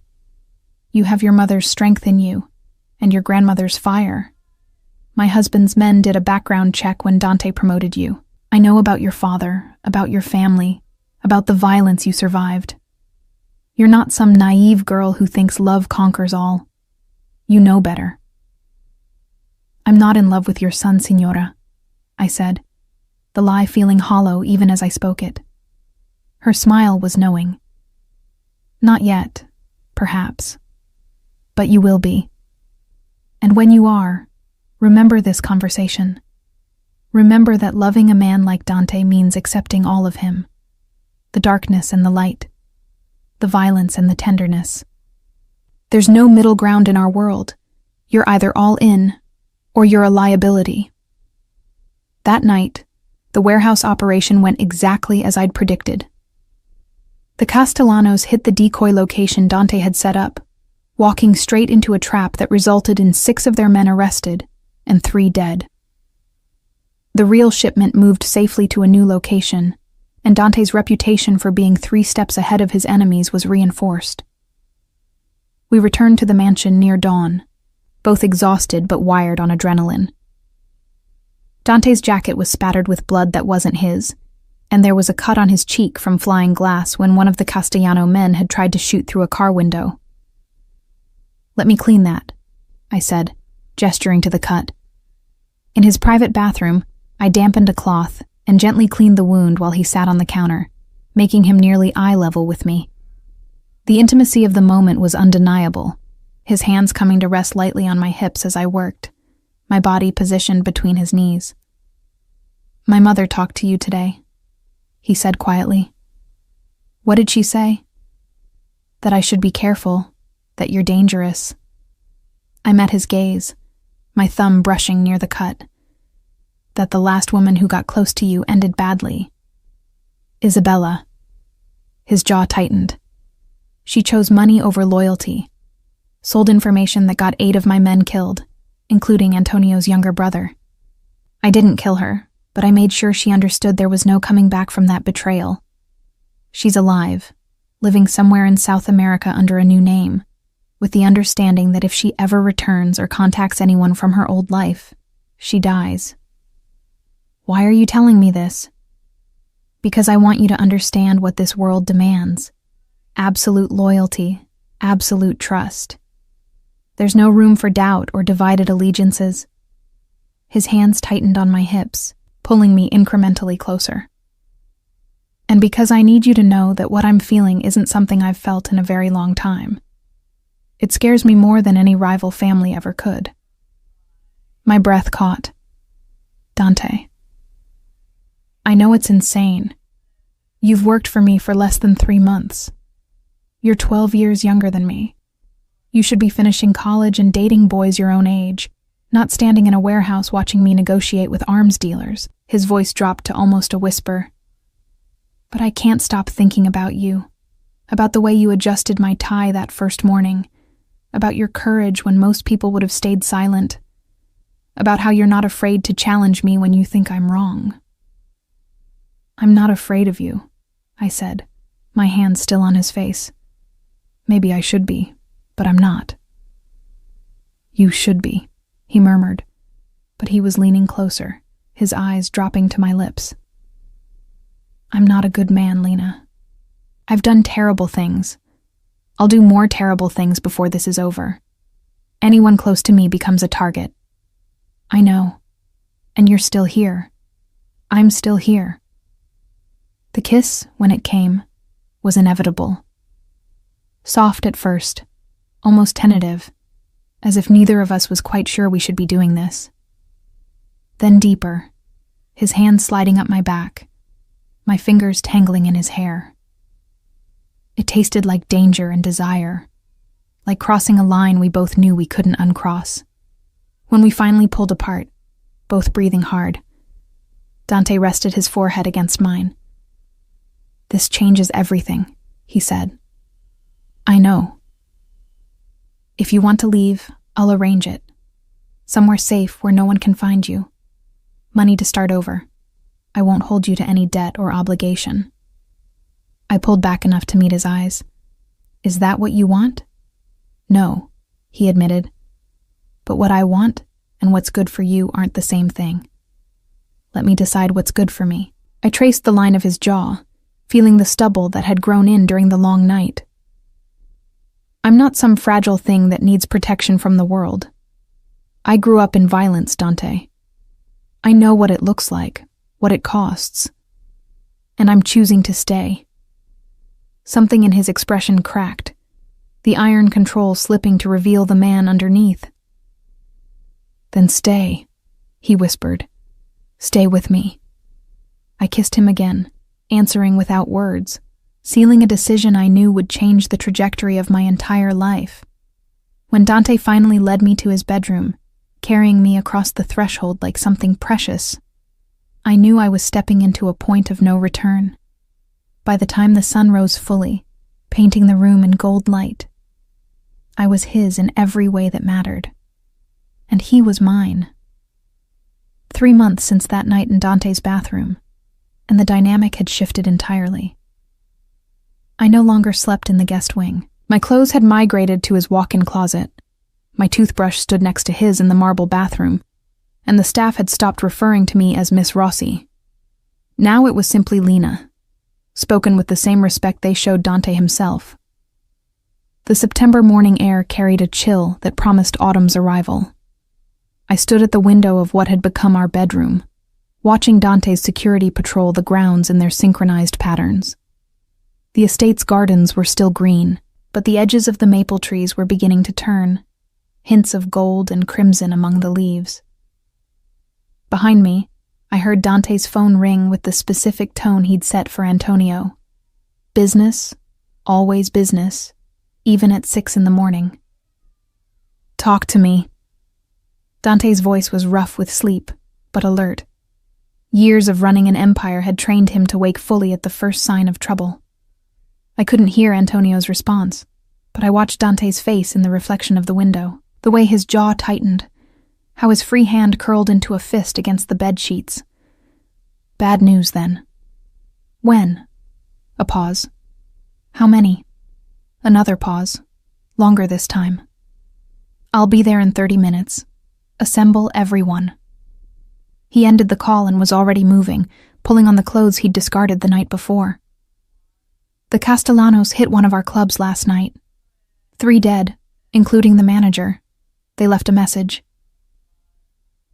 Speaker 1: You have your mother's strength in you, and your grandmother's fire. My husband's men did a background check when Dante promoted you. I know about your father, about your family, about the violence you survived. You're not some naive girl who thinks love conquers all. You know better. I'm not in love with your son, Signora, I said, the lie feeling hollow even as I spoke it. Her smile was knowing. Not yet, perhaps. But you will be. And when you are, remember this conversation. Remember that loving a man like Dante means accepting all of him. The darkness and the light. The violence and the tenderness. There's no middle ground in our world. You're either all in, or you're a liability. That night, the warehouse operation went exactly as I'd predicted. The Castellanos hit the decoy location Dante had set up, walking straight into a trap that resulted in 6 of their men arrested and 3 dead. The real shipment moved safely to a new location, and Dante's reputation for being 3 steps ahead of his enemies was reinforced. We returned to the mansion near dawn, both exhausted but wired on adrenaline. Dante's jacket was spattered with blood that wasn't his, and there was a cut on his cheek from flying glass when one of the Castellano men had tried to shoot through a car window. Let me clean that, I said, gesturing to the cut. In his private bathroom, I dampened a cloth and gently cleaned the wound while he sat on the counter, making him nearly eye level with me. The intimacy of the moment was undeniable, his hands coming to rest lightly on my hips as I worked, my body positioned between his knees. My mother talked to you today, he said quietly. What did she say? That I should be careful, that you're dangerous. I met his gaze, my thumb brushing near the cut. That the last woman who got close to you ended badly. Isabella. His jaw tightened. She chose money over loyalty, sold information that got 8 of my men killed, including Antonio's younger brother. I didn't kill her, but I made sure she understood there was no coming back from that betrayal. She's alive, living somewhere in South America under a new name, with the understanding that if she ever returns or contacts anyone from her old life, she dies. Why are you telling me this? Because I want you to understand what this world demands. Absolute loyalty, absolute trust. There's no room for doubt or divided allegiances. His hands tightened on my hips, pulling me incrementally closer. And because I need you to know that what I'm feeling isn't something I've felt in a very long time. It scares me more than any rival family ever could. My breath caught. Dante. I know it's insane. You've worked for me for less than 3 months. You're 12 years younger than me. You should be finishing college and dating boys your own age, not standing in a warehouse watching me negotiate with arms dealers. His voice dropped to almost a whisper. But I can't stop thinking about you, about the way you adjusted my tie that first morning, about your courage when most people would have stayed silent, about how you're not afraid to challenge me when you think I'm wrong. I'm not afraid of you, I said, my hand still on his face. Maybe I should be, but I'm not. You should be, he murmured, but he was leaning closer, his eyes dropping to my lips. I'm not a good man, Lena. I've done terrible things. I'll do more terrible things before this is over. Anyone close to me becomes a target. I know. And you're still here. I'm still here. The kiss, when it came, was inevitable. Soft at first, almost tentative, as if neither of us was quite sure we should be doing this. Then deeper, his hand sliding up my back, my fingers tangling in his hair. It tasted like danger and desire, like crossing a line we both knew we couldn't uncross. When we finally pulled apart, both breathing hard, Dante rested his forehead against mine. This changes everything, he said. I know. If you want to leave, I'll arrange it. Somewhere safe where no one can find you. Money to start over. I won't hold you to any debt or obligation. I pulled back enough to meet his eyes. Is that what you want? No, he admitted. But what I want and what's good for you aren't the same thing. Let me decide what's good for me. I traced the line of his jaw, feeling the stubble that had grown in during the long night. I'm not some fragile thing that needs protection from the world. I grew up in violence, Dante. I know what it looks like, what it costs. And I'm choosing to stay. Something in his expression cracked, the iron control slipping to reveal the man underneath. Then stay, he whispered. Stay with me. I kissed him again, answering without words, sealing a decision I knew would change the trajectory of my entire life. When Dante finally led me to his bedroom, carrying me across the threshold like something precious, I knew I was stepping into a point of no return. By the time the sun rose fully, painting the room in gold light, I was his in every way that mattered. And he was mine. 3 months since that night in Dante's bathroom, and the dynamic had shifted entirely. I no longer slept in the guest wing. My clothes had migrated to his walk-in closet. My toothbrush stood next to his in the marble bathroom, and the staff had stopped referring to me as Miss Rossi. Now it was simply Lena, spoken with the same respect they showed Dante himself. The September morning air carried a chill that promised autumn's arrival. I stood at the window of what had become our bedroom, watching Dante's security patrol the grounds in their synchronized patterns. The estate's gardens were still green, but the edges of the maple trees were beginning to turn, hints of gold and crimson among the leaves. Behind me, I heard Dante's phone ring with the specific tone he'd set for Antonio. Business, always business, even at 6 a.m. Talk to me. Dante's voice was rough with sleep, but alert. Years of running an empire had trained him to wake fully at the first sign of trouble. I couldn't hear Antonio's response, but I watched Dante's face in the reflection of the window, the way his jaw tightened, how his free hand curled into a fist against the bed sheets. Bad news, then. When? A pause. How many? Another pause. Longer this time. I'll be there in 30 minutes. Assemble everyone. He ended the call and was already moving, pulling on the clothes he'd discarded the night before. The Castellanos hit one of our clubs last night. 3 dead, including the manager. They left a message.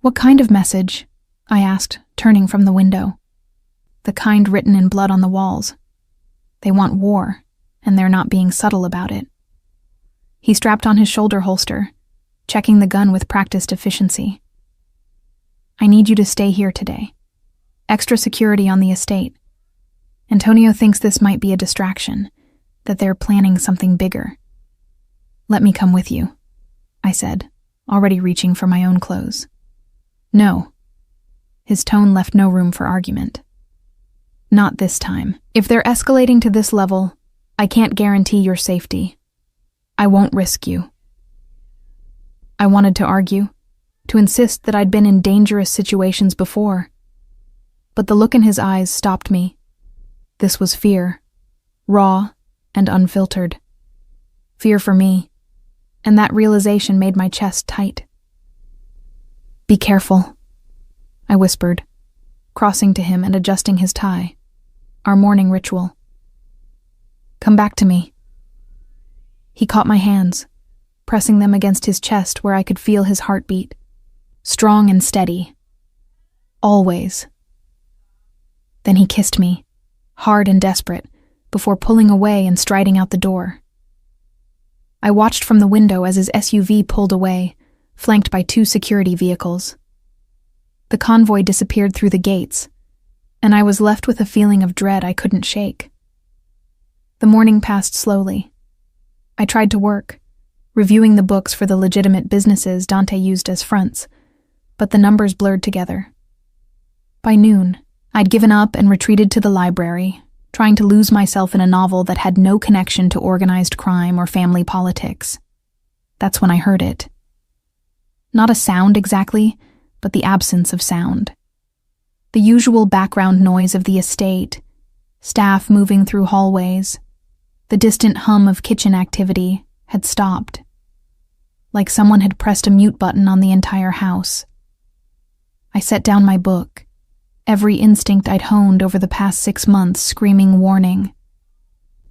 Speaker 1: What kind of message? I asked, turning from the window. the kind written in blood on the walls. They want war, and they're not being subtle about it. He strapped on his shoulder holster, checking the gun with practiced efficiency. I need you to stay here today. Extra security on the estate. Antonio thinks this might be a distraction, that they're planning something bigger. Let me come with you, I said, already reaching for my own clothes. No. His tone left no room for argument. Not this time. If they're escalating to this level, I can't guarantee your safety. I won't risk you. I wanted to argue, to insist that I'd been in dangerous situations before. But the look in his eyes stopped me. This was fear, raw and unfiltered. Fear for me, and that realization made my chest tight. Be careful, I whispered, crossing to him and adjusting his tie, our morning ritual. Come back to me. He caught my hands, pressing them against his chest where I could feel his heartbeat, strong and steady. Always. Then he kissed me, hard and desperate, before pulling away and striding out the door. I watched from the window as his SUV pulled away, flanked by 2 security vehicles. The convoy disappeared through the gates, and I was left with a feeling of dread I couldn't shake. The morning passed slowly. I tried to work, reviewing the books for the legitimate businesses Dante used as fronts, but the numbers blurred together. By noon, I'd given up and retreated to the library, trying to lose myself in a novel that had no connection to organized crime or family politics. That's when I heard it. Not a sound exactly, but the absence of sound. The usual background noise of the estate, staff moving through hallways, the distant hum of kitchen activity had stopped, like someone had pressed a mute button on the entire house. I set down my book, every instinct I'd honed over the past 6 months screaming warning.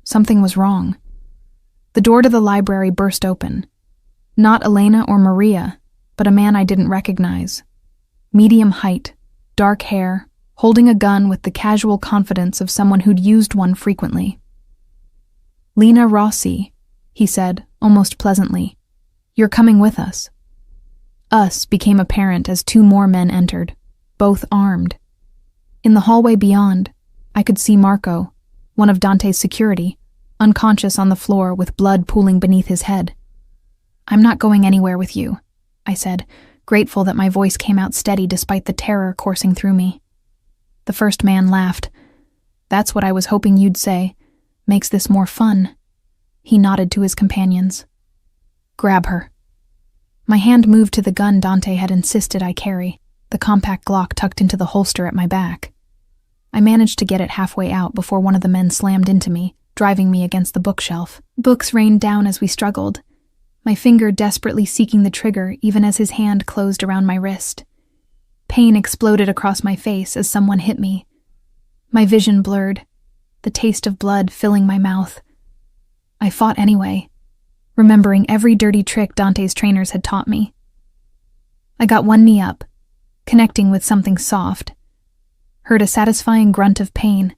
Speaker 1: Something was wrong. The door to the library burst open. Not Elena or Maria, but a man I didn't recognize. Medium height, dark hair, holding a gun with the casual confidence of someone who'd used one frequently. Lena Rossi, he said, almost pleasantly. You're coming with us. Us became apparent as 2 more men entered, both armed. In the hallway beyond, I could see Marco, one of Dante's security, unconscious on the floor with blood pooling beneath his head. I'm not going anywhere with you, I said, grateful that my voice came out steady despite the terror coursing through me. The first man laughed. That's what I was hoping you'd say. Makes this more fun. He nodded to his companions. Grab her. My hand moved to the gun Dante had insisted I carry, the compact Glock tucked into the holster at my back. I managed to get it halfway out before one of the men slammed into me, driving me against the bookshelf. Books rained down as we struggled, my finger desperately seeking the trigger even as his hand closed around my wrist. Pain exploded across my face as someone hit me. My vision blurred, the taste of blood filling my mouth. I fought anyway, remembering every dirty trick Dante's trainers had taught me. I got one knee up, connecting with something soft, heard a satisfying grunt of pain.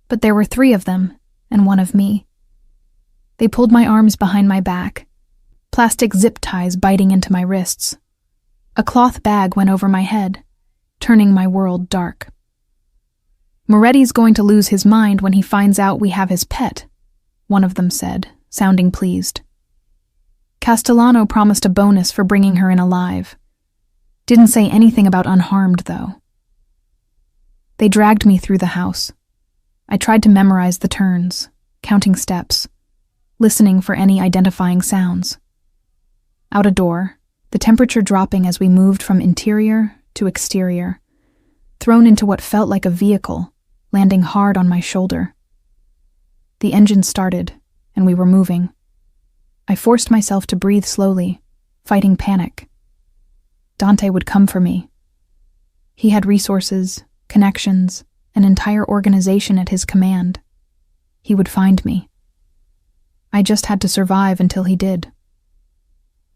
Speaker 1: But there were 3 of them, and 1 of me. They pulled my arms behind my back, plastic zip ties biting into my wrists. A cloth bag went over my head, turning my world dark. Moretti's going to lose his mind when he finds out we have his pet, one of them said, sounding pleased. Castellano promised a bonus for bringing her in alive. Didn't say anything about unharmed, though. They dragged me through the house. I tried to memorize the turns, counting steps, listening for any identifying sounds. Out a door, the temperature dropping as we moved from interior to exterior, thrown into what felt like a vehicle, landing hard on my shoulder. The engine started, and we were moving. I forced myself to breathe slowly, fighting panic. Dante would come for me. He had resources, connections, an entire organization at his command. He would find me. I just had to survive until he did.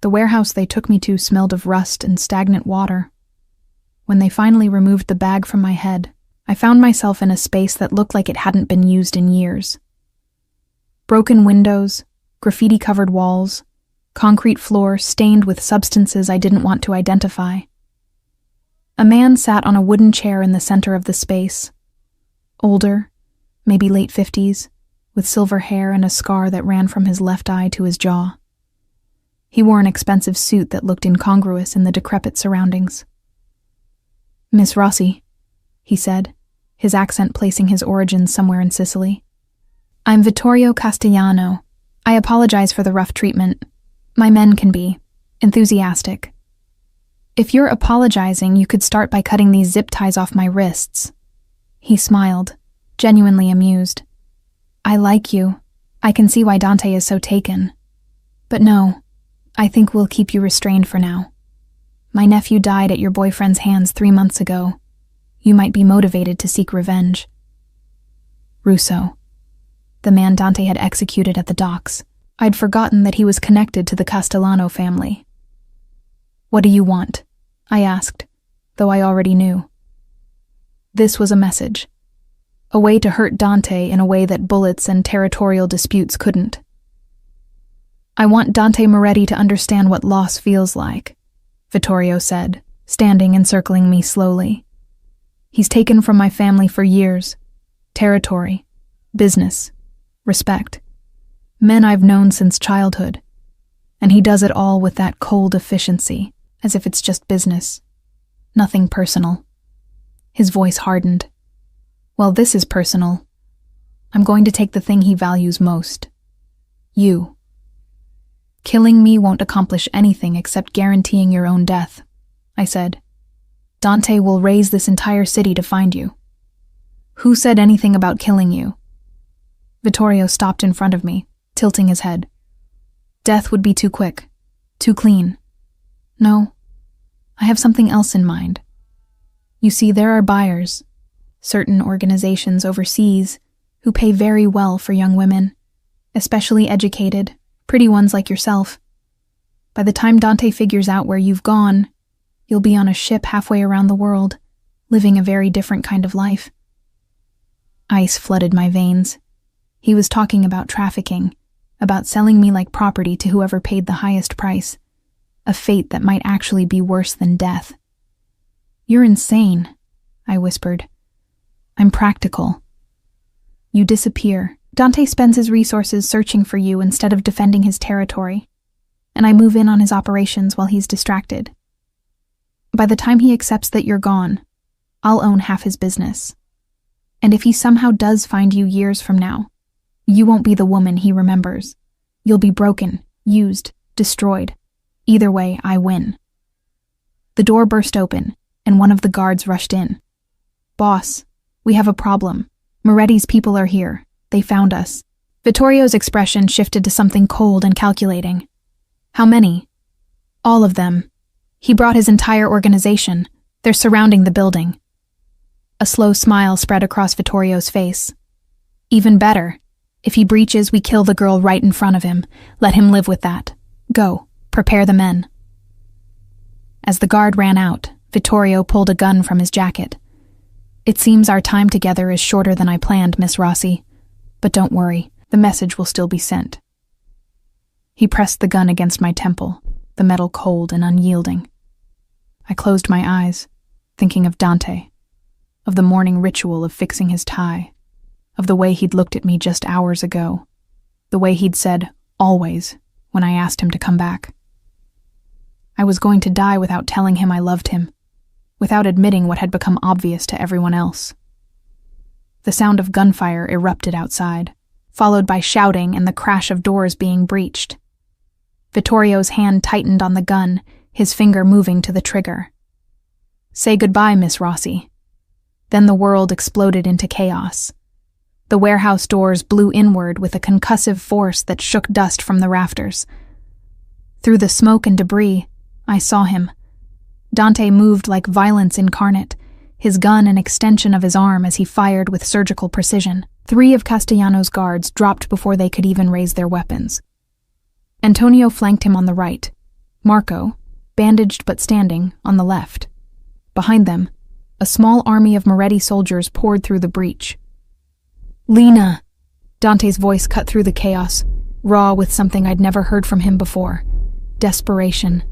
Speaker 1: The warehouse they took me to smelled of rust and stagnant water. When they finally removed the bag from my head, I found myself in a space that looked like it hadn't been used in years. Broken windows, graffiti-covered walls, concrete floor stained with substances I didn't want to identify. A man sat on a wooden chair in the center of the space. Older, maybe late 50s, with silver hair and a scar that ran from his left eye to his jaw. He wore an expensive suit that looked incongruous in the decrepit surroundings. "Miss Rossi," he said, his accent placing his origins somewhere in Sicily. "I'm Vittorio Castellano. I apologize for the rough treatment. My men can be enthusiastic. If you're apologizing, you could start by cutting these zip ties off my wrists." He smiled, genuinely amused. "I like you. I can see why Dante is so taken. But no, I think we'll keep you restrained for now. My nephew died at your boyfriend's hands 3 months ago. You might be motivated to seek revenge." Russo, the man Dante had executed at the docks. I'd forgotten that he was connected to the Castellano family. "What do you want?" I asked, though I already knew. This was a message. A way to hurt Dante in a way that bullets and territorial disputes couldn't. "I want Dante Moretti to understand what loss feels like," Vittorio said, standing and circling me slowly. "He's taken from my family for years. Territory, business, respect. Men I've known since childhood. And he does it all with that cold efficiency, as if it's just business. Nothing personal." His voice hardened. "Well, this is personal. I'm going to take the thing he values most. You. Killing me won't accomplish anything except guaranteeing your own death," I said. "Dante will raise this entire city to find you." "Who said anything about killing you?" Vittorio stopped in front of me, tilting his head. "Death would be too quick, too clean. No, I have something else in mind. You see, there are buyers, certain organizations overseas, who pay very well for young women, especially educated, pretty ones like yourself. By the time Dante figures out where you've gone, you'll be on a ship halfway around the world, living a very different kind of life." Ice flooded my veins. He was talking about trafficking, about selling me like property to whoever paid the highest price, a fate that might actually be worse than death. "You're insane," I whispered. "I'm practical. You disappear. Dante spends his resources searching for you instead of defending his territory, and I move in on his operations while he's distracted. By the time he accepts that you're gone, I'll own half his business. And if he somehow does find you years from now, you won't be the woman he remembers. You'll be broken, used, destroyed. Either way, I win." The door burst open, and one of the guards rushed in. "Boss, we have a problem. Moretti's people are here. They found us." Vittorio's expression shifted to something cold and calculating. "How many?" "All of them. He brought his entire organization. They're surrounding the building." A slow smile spread across Vittorio's face. "Even better. If he breaches, we kill the girl right in front of him. Let him live with that. Go, prepare the men." As the guard ran out, Vittorio pulled a gun from his jacket. "It seems our time together is shorter than I planned, Miss Rossi. But don't worry, the message will still be sent." He pressed the gun against my temple, the metal cold and unyielding. I closed my eyes, thinking of Dante, of the morning ritual of fixing his tie, of the way he'd looked at me just hours ago, the way he'd said, "always," when I asked him to come back. I was going to die without telling him I loved him, without admitting what had become obvious to everyone else. The sound of gunfire erupted outside, followed by shouting and the crash of doors being breached. Vittorio's hand tightened on the gun, his finger moving to the trigger. "Say goodbye, Miss Rossi." Then the world exploded into chaos. The warehouse doors blew inward with a concussive force that shook dust from the rafters. Through the smoke and debris, I saw him. Dante moved like violence incarnate, his gun an extension of his arm as he fired with surgical precision. 3 of Castellano's guards dropped before they could even raise their weapons. Antonio flanked him on the right, Marco, bandaged but standing, on the left. Behind them, A small army of Moretti soldiers poured through the breach. "Lena!" Dante's voice cut through the chaos, raw with something I'd never heard from him before. Desperation.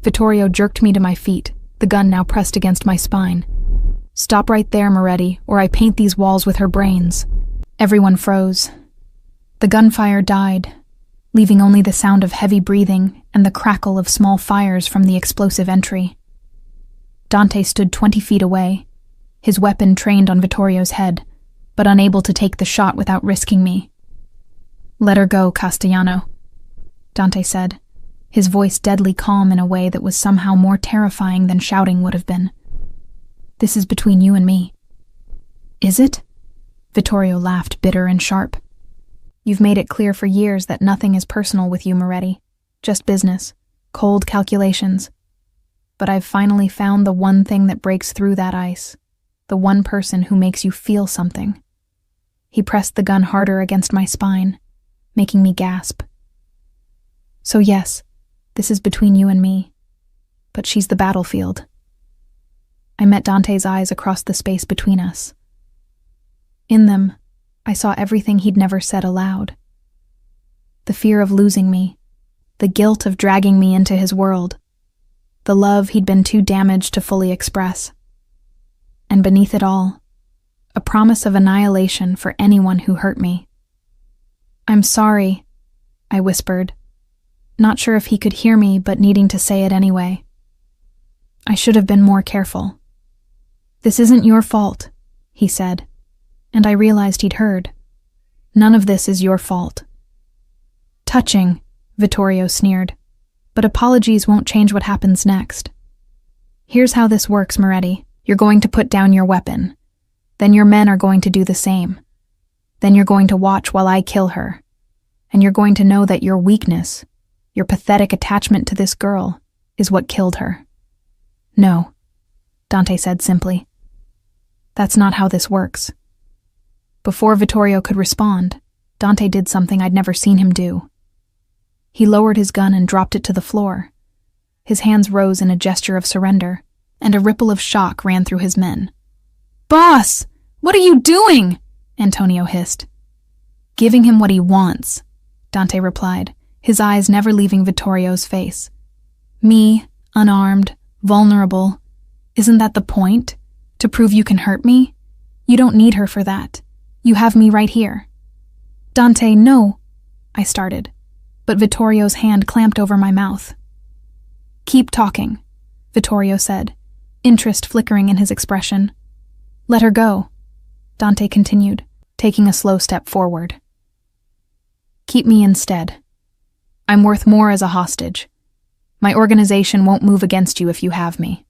Speaker 1: Vittorio jerked me to my feet, the gun now pressed against my spine. "Stop right there, Moretti, or I paint these walls with her brains." Everyone froze. The gunfire died, leaving only the sound of heavy breathing and the crackle of small fires from the explosive entry. Dante stood 20 feet away, his weapon trained on Vittorio's head, but unable to take the shot without risking me. "Let her go, Castellano," Dante said, his voice deadly calm in a way that was somehow more terrifying than shouting would have been. "This is between you and me." "Is it?" Vittorio laughed, bitter and sharp. "You've made it clear for years that nothing is personal with you, Moretti. Just business, cold calculations. But I've finally found the one thing that breaks through that ice, the one person who makes you feel something." He pressed the gun harder against my spine, making me gasp. "So yes, this is between you and me, but she's the battlefield." I met Dante's eyes across the space between us. In them, I saw everything he'd never said aloud. The fear of losing me, the guilt of dragging me into his world, the love he'd been too damaged to fully express. And beneath it all, a promise of annihilation for anyone who hurt me. "I'm sorry," I whispered, not sure if he could hear me, but needing to say it anyway. "I should have been more careful." "This isn't your fault," he said, and I realized he'd heard. "None of this is your fault." "Touching," Vittorio sneered, "but apologies won't change what happens next. Here's how this works, Moretti. You're going to put down your weapon. Then your men are going to do the same. Then you're going to watch while I kill her. And you're going to know that your weakness, your pathetic attachment to this girl, is what killed her." "No," Dante said simply. "That's not how this works." Before Vittorio could respond, Dante did something I'd never seen him do. He lowered his gun and dropped it to the floor. His hands rose in a gesture of surrender, and a ripple of shock ran through his men. "Boss, what are you doing?" Antonio hissed. "Giving him what he wants," Dante replied, his eyes never leaving Vittorio's face. "Me, unarmed, vulnerable. Isn't that the point? To prove you can hurt me? You don't need her for that. You have me right here." "Dante, no," I started, but Vittorio's hand clamped over my mouth. "Keep talking," Vittorio said, interest flickering in his expression. "Let her go," Dante continued, taking a slow step forward. "Keep me instead. I'm worth more as a hostage. My organization won't move against you if you have me.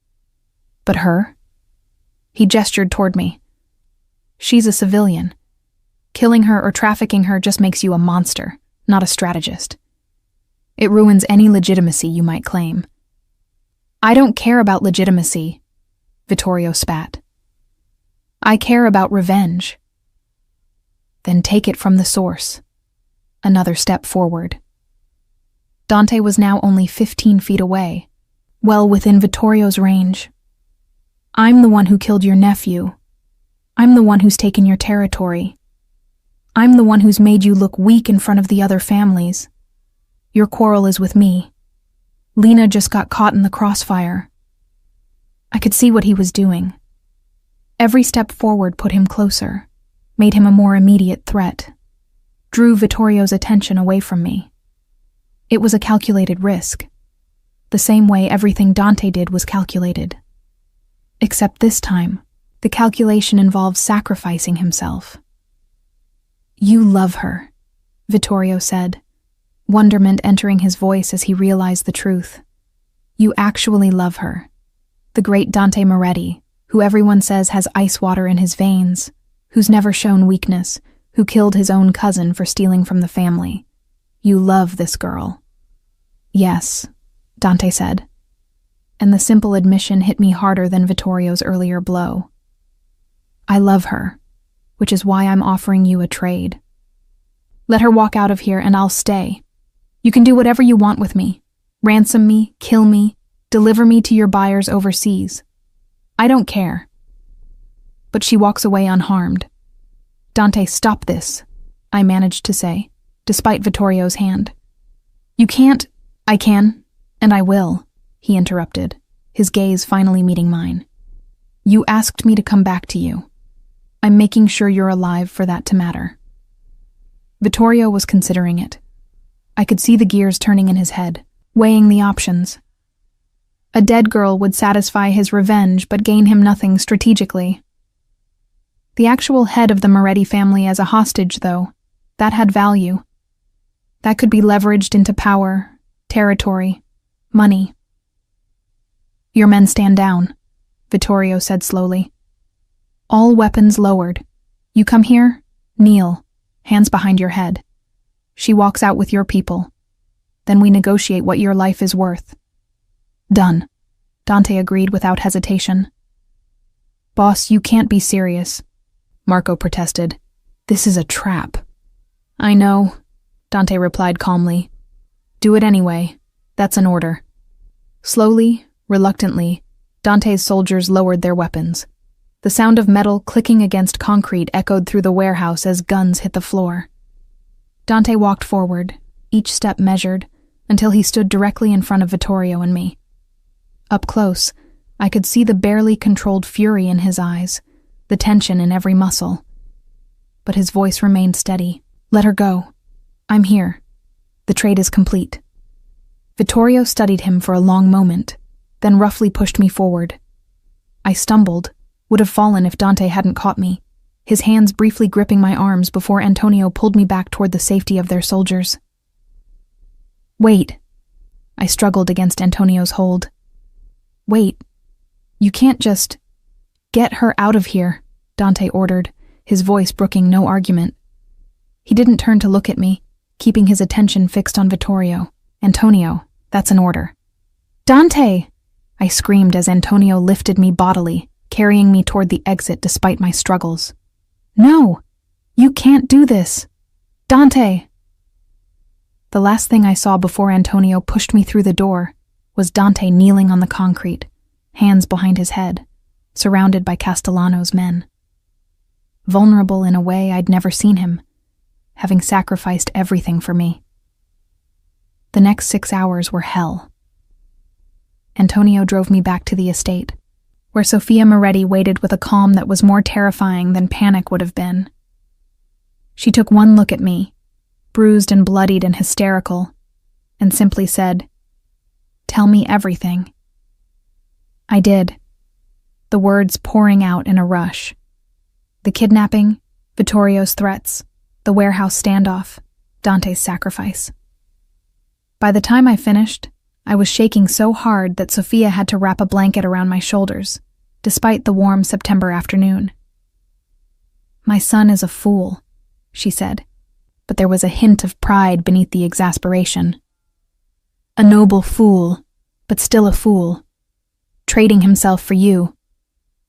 Speaker 1: But her?" He gestured toward me. "She's a civilian. Killing her or trafficking her just makes you a monster, not a strategist. It ruins any legitimacy you might claim." "I don't care about legitimacy," Vittorio spat. "I care about revenge." "Then take it from the source." Another step forward. Dante was now only 15 feet away, well within Vittorio's range. "I'm the one who killed your nephew. I'm the one who's taken your territory. I'm the one who's made you look weak in front of the other families. Your quarrel is with me. Lena just got caught in the crossfire." I could see what he was doing. Every step forward put him closer, made him a more immediate threat, drew Vittorio's attention away from me. It was a calculated risk, the same way everything Dante did was calculated. Except this time, the calculation involved sacrificing himself. "You love her," Vittorio said, wonderment entering his voice as he realized the truth. "You actually love her. The great Dante Moretti, who everyone says has ice water in his veins, who's never shown weakness, who killed his own cousin for stealing from the family. You love this girl." "Yes," Dante said, and the simple admission hit me harder than Vittorio's earlier blow. "I love her, which is why I'm offering you a trade. Let her walk out of here and I'll stay. You can do whatever you want with me. Ransom me, kill me, deliver me to your buyers overseas. I don't care. But she walks away unharmed. Dante, stop this, I managed to say, despite Vittorio's hand. You can't. I can, and I will, he interrupted, his gaze finally meeting mine. You asked me to come back to you. I'm making sure you're alive for that to matter. Vittorio was considering it. I could see the gears turning in his head, weighing the options. A dead girl would satisfy his revenge but gain him nothing strategically. The actual head of the Moretti family as a hostage, though, that had value. That could be leveraged into power, territory, money. Your men stand down, Vittorio said slowly. All weapons lowered. You come here, kneel, hands behind your head. She walks out with your people. Then we negotiate what your life is worth. Done, Dante agreed without hesitation. Boss, you can't be serious, Marco protested. This is a trap. I know, Dante replied calmly. Do it anyway. That's an order. Slowly, reluctantly, Dante's soldiers lowered their weapons. The sound of metal clicking against concrete echoed through the warehouse as guns hit the floor. Dante walked forward, each step measured, until he stood directly in front of Vittorio and me. Up close, I could see the barely controlled fury in his eyes, the tension in every muscle. But his voice remained steady. Let her go. I'm here. The trade is complete. Vittorio studied him for a long moment, then roughly pushed me forward. I stumbled, would have fallen if Dante hadn't caught me, his hands briefly gripping my arms before Antonio pulled me back toward the safety of their soldiers. Wait. I struggled against Antonio's hold. Wait. You can't just... Get her out of here, Dante ordered, his voice brooking no argument. He didn't turn to look at me, keeping his attention fixed on Vittorio. Antonio, that's an order. Dante! I screamed as Antonio lifted me bodily, carrying me toward the exit despite my struggles. No! You can't do this! Dante! The last thing I saw before Antonio pushed me through the door was Dante kneeling on the concrete, hands behind his head, surrounded by Castellano's men. Vulnerable in a way I'd never seen him, having sacrificed everything for me. The next 6 hours were hell. Antonio drove me back to the estate, where Sofia Moretti waited with a calm that was more terrifying than panic would have been. She took one look at me, bruised and bloodied and hysterical, and simply said, "Tell me everything." I did, the words pouring out in a rush. The kidnapping, Vittorio's threats, the warehouse standoff, Dante's sacrifice. By the time I finished, I was shaking so hard that Sofia had to wrap a blanket around my shoulders, despite the warm September afternoon. My son is a fool, she said, but there was a hint of pride beneath the exasperation. A noble fool, but still a fool, trading himself for you,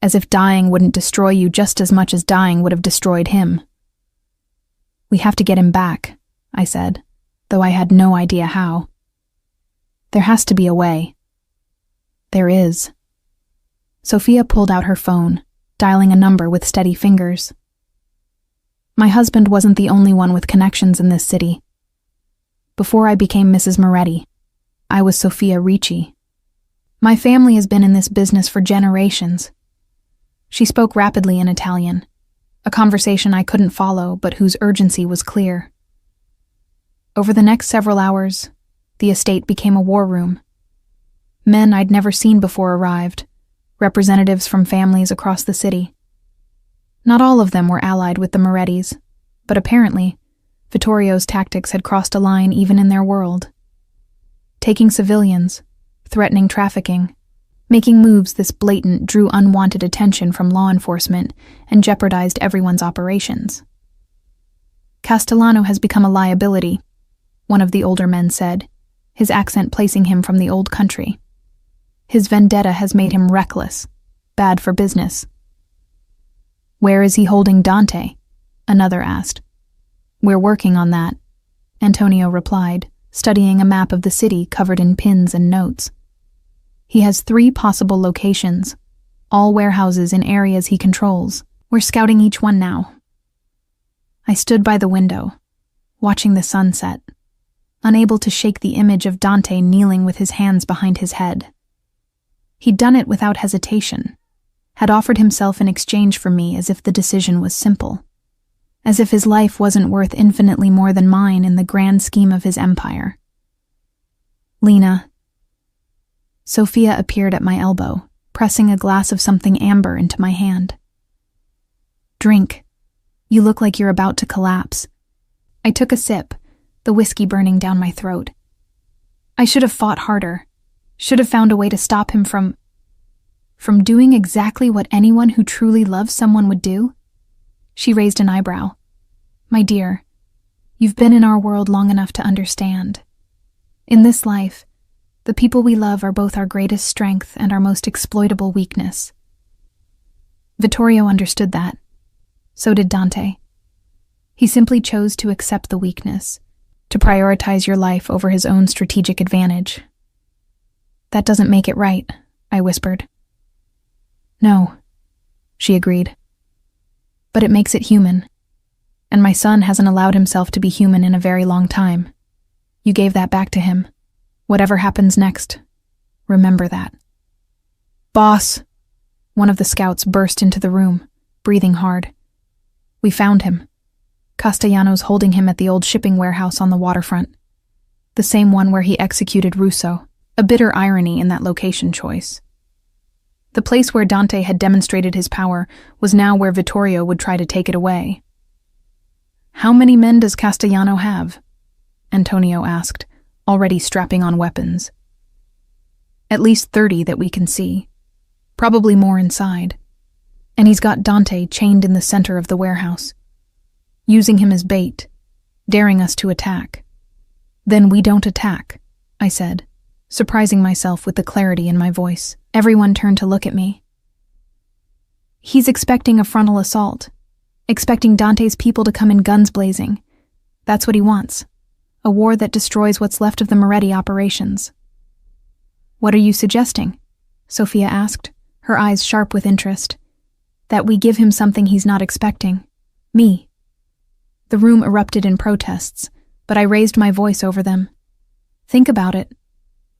Speaker 1: as if dying wouldn't destroy you just as much as dying would have destroyed him. We have to get him back, I said, though I had no idea how. There has to be a way. There is. Sofia pulled out her phone, dialing a number with steady fingers. My husband wasn't the only one with connections in this city. Before I became Mrs. Moretti, I was Sofia Ricci. My family has been in this business for generations. She spoke rapidly in Italian, a conversation I couldn't follow but whose urgency was clear. Over the next several hours, the estate became a war room. Men I'd never seen before arrived, representatives from families across the city. Not all of them were allied with the Morettis, but apparently, Vittorio's tactics had crossed a line even in their world. Taking civilians, threatening trafficking, making moves this blatant drew unwanted attention from law enforcement and jeopardized everyone's operations. Castellano has become a liability, one of the older men said, his accent placing him from the old country. His vendetta has made him reckless, bad for business. Where is he holding Dante? Another asked. We're working on that, Antonio replied, studying a map of the city covered in pins and notes. He has 3 possible locations, all warehouses in areas he controls. We're scouting each one now. I stood by the window, watching the sunset, unable to shake the image of Dante kneeling with his hands behind his head. He'd done it without hesitation, had offered himself in exchange for me as if the decision was simple, as if his life wasn't worth infinitely more than mine in the grand scheme of his empire. Lena. Sophia appeared at my elbow, pressing a glass of something amber into my hand. Drink. You look like you're about to collapse. I took a sip, the whiskey burning down my throat. I should have fought harder, should have found a way to stop him from doing exactly what anyone who truly loves someone would do. She raised an eyebrow. My dear, you've been in our world long enough to understand. In this life, the people we love are both our greatest strength and our most exploitable weakness. Vittorio understood that. So did Dante. He simply chose to accept the weakness, to prioritize your life over his own strategic advantage. That doesn't make it right, I whispered. No, she agreed. But it makes it human. And my son hasn't allowed himself to be human in a very long time. You gave that back to him. Whatever happens next, remember that. Boss! One of the scouts burst into the room, breathing hard. We found him. Castellanos holding him at the old shipping warehouse on the waterfront. The same one where he executed Russo, a bitter irony in that location choice. The place where Dante had demonstrated his power was now where Vittorio would try to take it away. How many men does Castellano have? Antonio asked, already strapping on weapons. At least 30 that we can see. Probably more inside. And he's got Dante chained in the center of the warehouse, using him as bait, daring us to attack. Then we don't attack, I said, surprising myself with the clarity in my voice. Everyone turned to look at me. He's expecting a frontal assault, expecting Dante's people to come in guns blazing. That's what he wants, a war that destroys what's left of the Moretti operations. What are you suggesting? Sophia asked, her eyes sharp with interest. That we give him something he's not expecting. Me. The room erupted in protests, but I raised my voice over them. Think about it.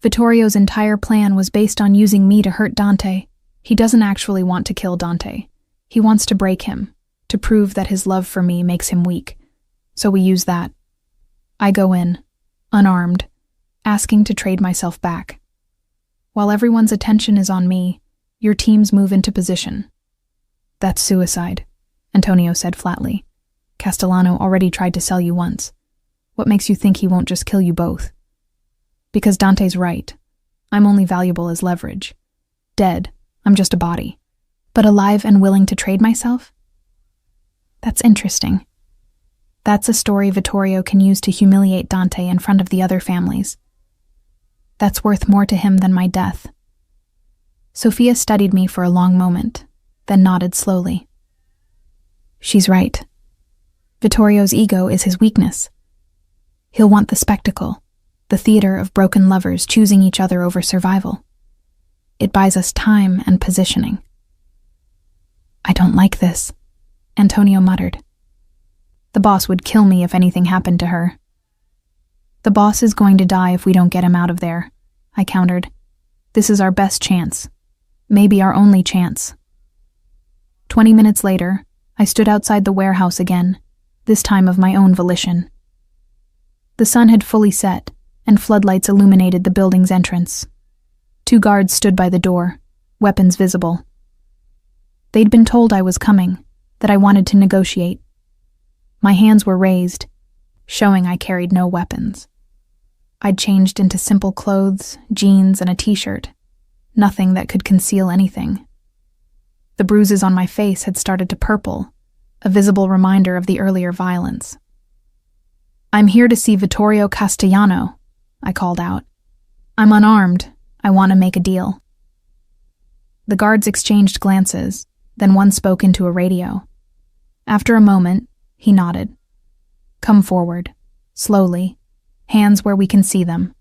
Speaker 1: Vittorio's entire plan was based on using me to hurt Dante. He doesn't actually want to kill Dante. He wants to break him, to prove that his love for me makes him weak. So we use that. I go in, unarmed, asking to trade myself back. While everyone's attention is on me, your teams move into position. That's suicide, Antonio said flatly. Castellano already tried to sell you once. What makes you think he won't just kill you both? Because Dante's right. I'm only valuable as leverage. Dead, I'm just a body. But alive and willing to trade myself? That's interesting. That's a story Vittorio can use to humiliate Dante in front of the other families. That's worth more to him than my death. Sophia studied me for a long moment, then nodded slowly. She's right. Vittorio's ego is his weakness. He'll want the spectacle, the theater of broken lovers choosing each other over survival. It buys us time and positioning. I don't like this, Antonio muttered. The boss would kill me if anything happened to her. The boss is going to die if we don't get him out of there, I countered. This is our best chance. Maybe our only chance. 20 minutes later, I stood outside the warehouse again, this time of my own volition. The sun had fully set, and floodlights illuminated the building's entrance. 2 guards stood by the door, weapons visible. They'd been told I was coming, that I wanted to negotiate. My hands were raised, showing I carried no weapons. I'd changed into simple clothes, jeans, and a t-shirt, nothing that could conceal anything. The bruises on my face had started to purple, a visible reminder of the earlier violence. I'm here to see Vittorio Castellano, I called out. I'm unarmed. I want to make a deal. The guards exchanged glances, then one spoke into a radio. After a moment, he nodded. Come forward, slowly, hands where we can see them.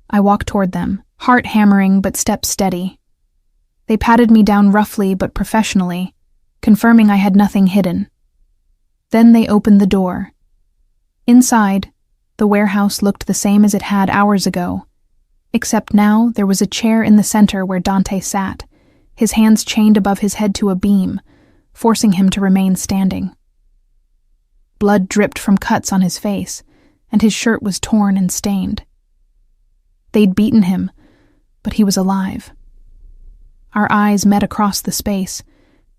Speaker 1: I walked toward them, heart hammering but steps steady. They patted me down roughly but professionally, confirming I had nothing hidden. Then they opened the door. Inside, the warehouse looked the same as it had hours ago, except now there was a chair in the center where Dante sat, his hands chained above his head to a beam, forcing him to remain standing. Blood dripped from cuts on his face, and his shirt was torn and stained. They'd beaten him, but he was alive. Our eyes met across the space,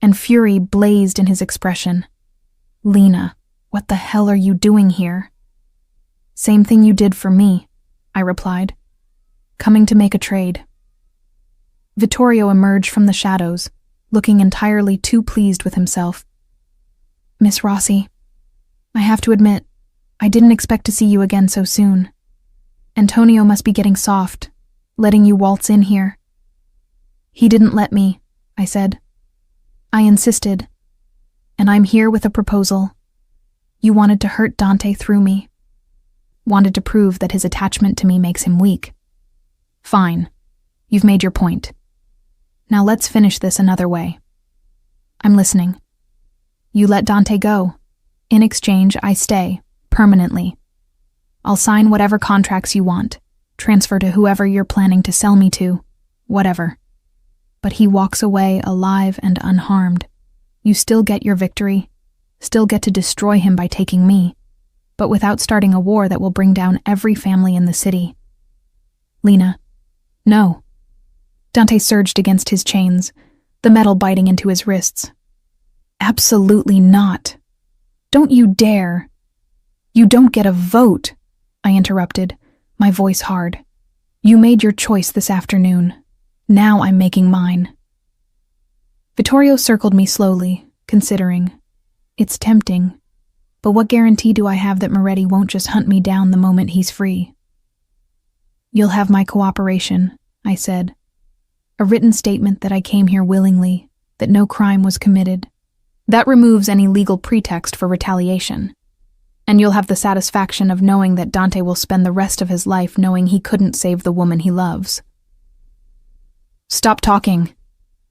Speaker 1: and fury blazed in his expression. "Lena, what the hell are you doing here?" "Same thing you did for me," I replied. "Coming to make a trade." Vittorio emerged from the shadows, looking entirely too pleased with himself. "Miss Rossi, I have to admit, I didn't expect to see you again so soon. Antonio must be getting soft, letting you waltz in here." "He didn't let me," I said. "I insisted. And I'm here with a proposal. You wanted to hurt Dante through me. Wanted to prove that his attachment to me makes him weak. Fine. You've made your point. Now let's finish this another way. I'm listening. You let Dante go. In exchange, I stay, permanently. I'll sign whatever contracts you want, transfer to whoever you're planning to sell me to, whatever. But he walks away alive and unharmed. You still get your victory, still get to destroy him by taking me, but without starting a war that will bring down every family in the city." "Lena, no." Dante surged against his chains, the metal biting into his wrists. "Absolutely not. Don't you dare." "You don't get a vote," I interrupted, my voice hard. "You made your choice this afternoon. Now I'm making mine." Vittorio circled me slowly, considering. It's tempting, but what guarantee do I have that Moretti won't just hunt me down the moment he's free? "You'll have my cooperation," I said. "A written statement that I came here willingly, that no crime was committed. That removes any legal pretext for retaliation. And you'll have the satisfaction of knowing that Dante will spend the rest of his life knowing he couldn't save the woman he loves." "Stop talking,"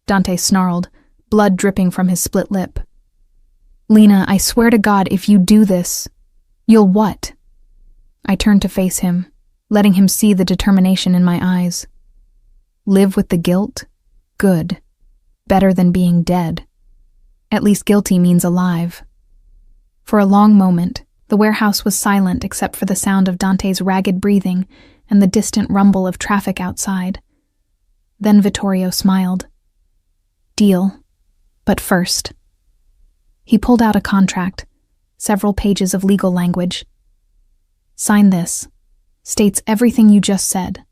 Speaker 1: Dante snarled, blood dripping from his split lip. "Lena, I swear to God, if you do this, you'll what?" I turned to face him, letting him see the determination in my eyes. "Live with the guilt? Good. Better than being dead. At least guilty means alive." For a long moment, the warehouse was silent except for the sound of Dante's ragged breathing and the distant rumble of traffic outside. Then Vittorio smiled. "Deal. But first." He pulled out a contract, several pages of legal language. "Sign this. States everything you just said.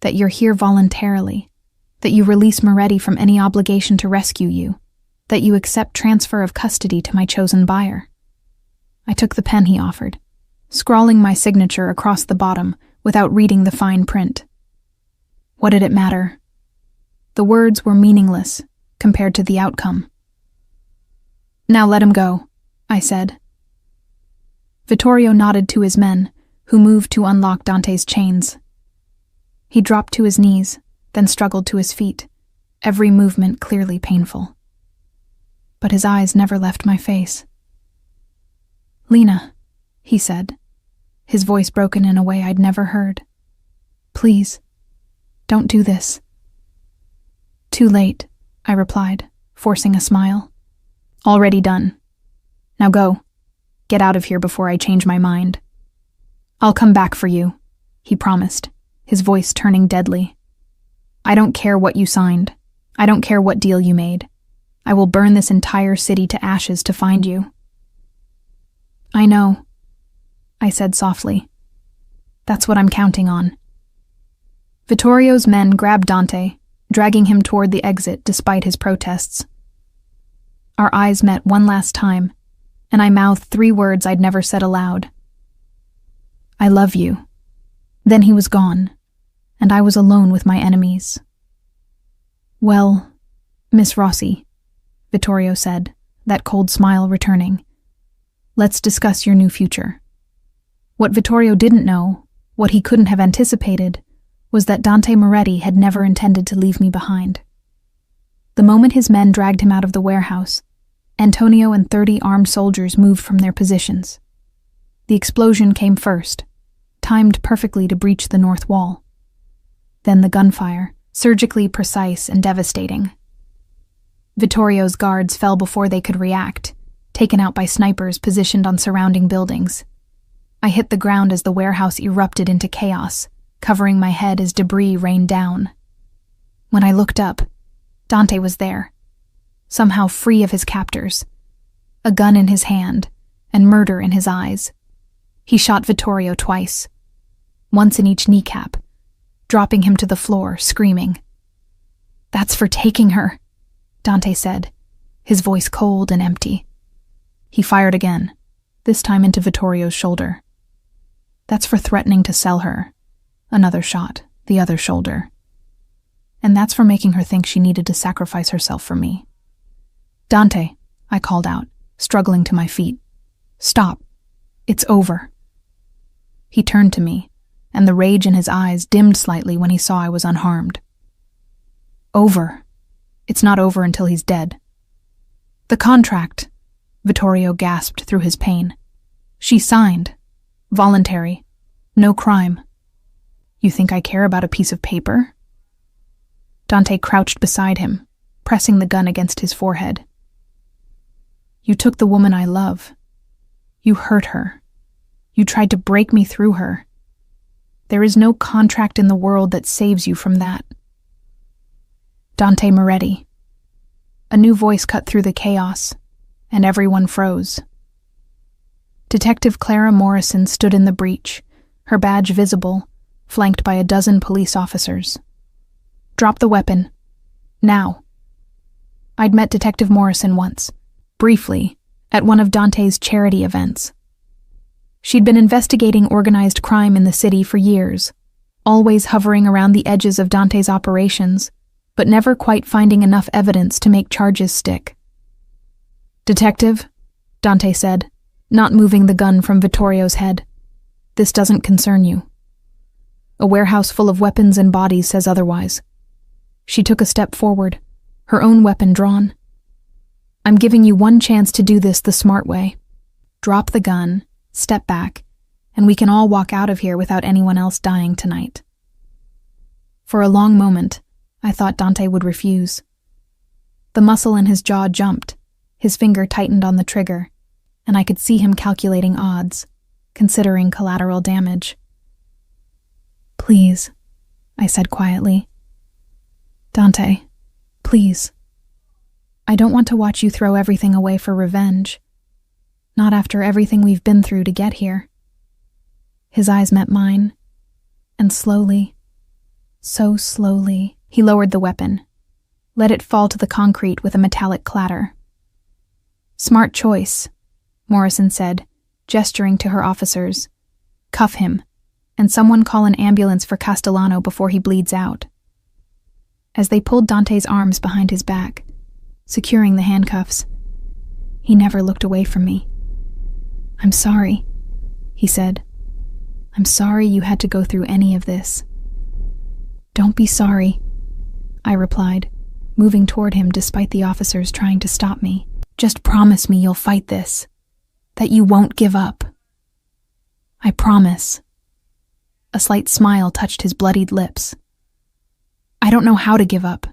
Speaker 1: That you're here voluntarily. That you release Moretti from any obligation to rescue you. That you accept transfer of custody to my chosen buyer." I took the pen he offered, scrawling my signature across the bottom without reading the fine print. What did it matter? The words were meaningless compared to the outcome. "Now let him go," I said. Vittorio nodded to his men, who moved to unlock Dante's chains. He dropped to his knees, then struggled to his feet, every movement clearly painful. But his eyes never left my face. "Lena," he said, his voice broken in a way I'd never heard. "Please, don't do this." "Too late," I replied, forcing a smile. "Already done. Now go. Get out of here before I change my mind." "I'll come back for you," he promised, his voice turning deadly. "I don't care what you signed. I don't care what deal you made. I will burn this entire city to ashes to find you." "I know," I said softly. "That's what I'm counting on." Vittorio's men grabbed Dante, dragging him toward the exit despite his protests. Our eyes met one last time, and I mouthed 3 words I'd never said aloud. "I love you." Then he was gone, and I was alone with my enemies. "Well, Miss Rossi," Vittorio said, that cold smile returning, "let's discuss your new future." What Vittorio didn't know, what he couldn't have anticipated, was that Dante Moretti had never intended to leave me behind. The moment his men dragged him out of the warehouse, Antonio and 30 armed soldiers moved from their positions. The explosion came first, timed perfectly to breach the north wall. Then the gunfire, surgically precise and devastating. Vittorio's guards fell before they could react, taken out by snipers positioned on surrounding buildings. I hit the ground as the warehouse erupted into chaos, covering my head as debris rained down. When I looked up, Dante was there, somehow free of his captors, a gun in his hand and murder in his eyes. He shot Vittorio twice, once in each kneecap, dropping him to the floor, screaming. "That's for taking her," Dante said, his voice cold and empty. He fired again, this time into Vittorio's shoulder. "That's for threatening to sell her." Another shot, the other shoulder. "And that's for making her think she needed to sacrifice herself for me." "Dante," I called out, struggling to my feet. "Stop. It's over." He turned to me, and the rage in his eyes dimmed slightly when he saw I was unharmed. "Over? It's not over until he's dead." "The contract," Vittorio gasped through his pain. "She signed. Voluntary. No crime." "You think I care about a piece of paper?" Dante crouched beside him, pressing the gun against his forehead. "You took the woman I love. You hurt her. You tried to break me through her. There is no contract in the world that saves you from that." Dante Moretti. A new voice cut through the chaos, and everyone froze. Detective Clara Morrison stood in the breach, her badge visible, flanked by a dozen police officers. "Drop the weapon. Now." I'd met Detective Morrison once, briefly, at one of Dante's charity events. She'd been investigating organized crime in the city for years, always hovering around the edges of Dante's operations, but never quite finding enough evidence to make charges stick. "Detective," Dante said, not moving the gun from Vittorio's head, "this doesn't concern you. A warehouse full of weapons and bodies says otherwise." She took a step forward, her own weapon drawn. "I'm giving you one chance to do this the smart way. Drop the gun, step back, and we can all walk out of here without anyone else dying tonight." For a long moment, I thought Dante would refuse. The muscle in his jaw jumped, his finger tightened on the trigger, and I could see him calculating odds, considering collateral damage. "Please," I said quietly. "Dante, please. I don't want to watch you throw everything away for revenge. Not after everything we've been through to get here." His eyes met mine, and slowly, so slowly, he lowered the weapon, let it fall to the concrete with a metallic clatter. "Smart choice," Morrison said, gesturing to her officers. "Cuff him, and someone call an ambulance for Castellano before he bleeds out." As they pulled Dante's arms behind his back, securing the handcuffs, he never looked away from me. "I'm sorry," he said. "I'm sorry you had to go through any of this." "Don't be sorry," I replied, moving toward him despite the officers trying to stop me. "Just promise me you'll fight this, that you won't give up." "I promise." A slight smile touched his bloodied lips. "I don't know how to give up,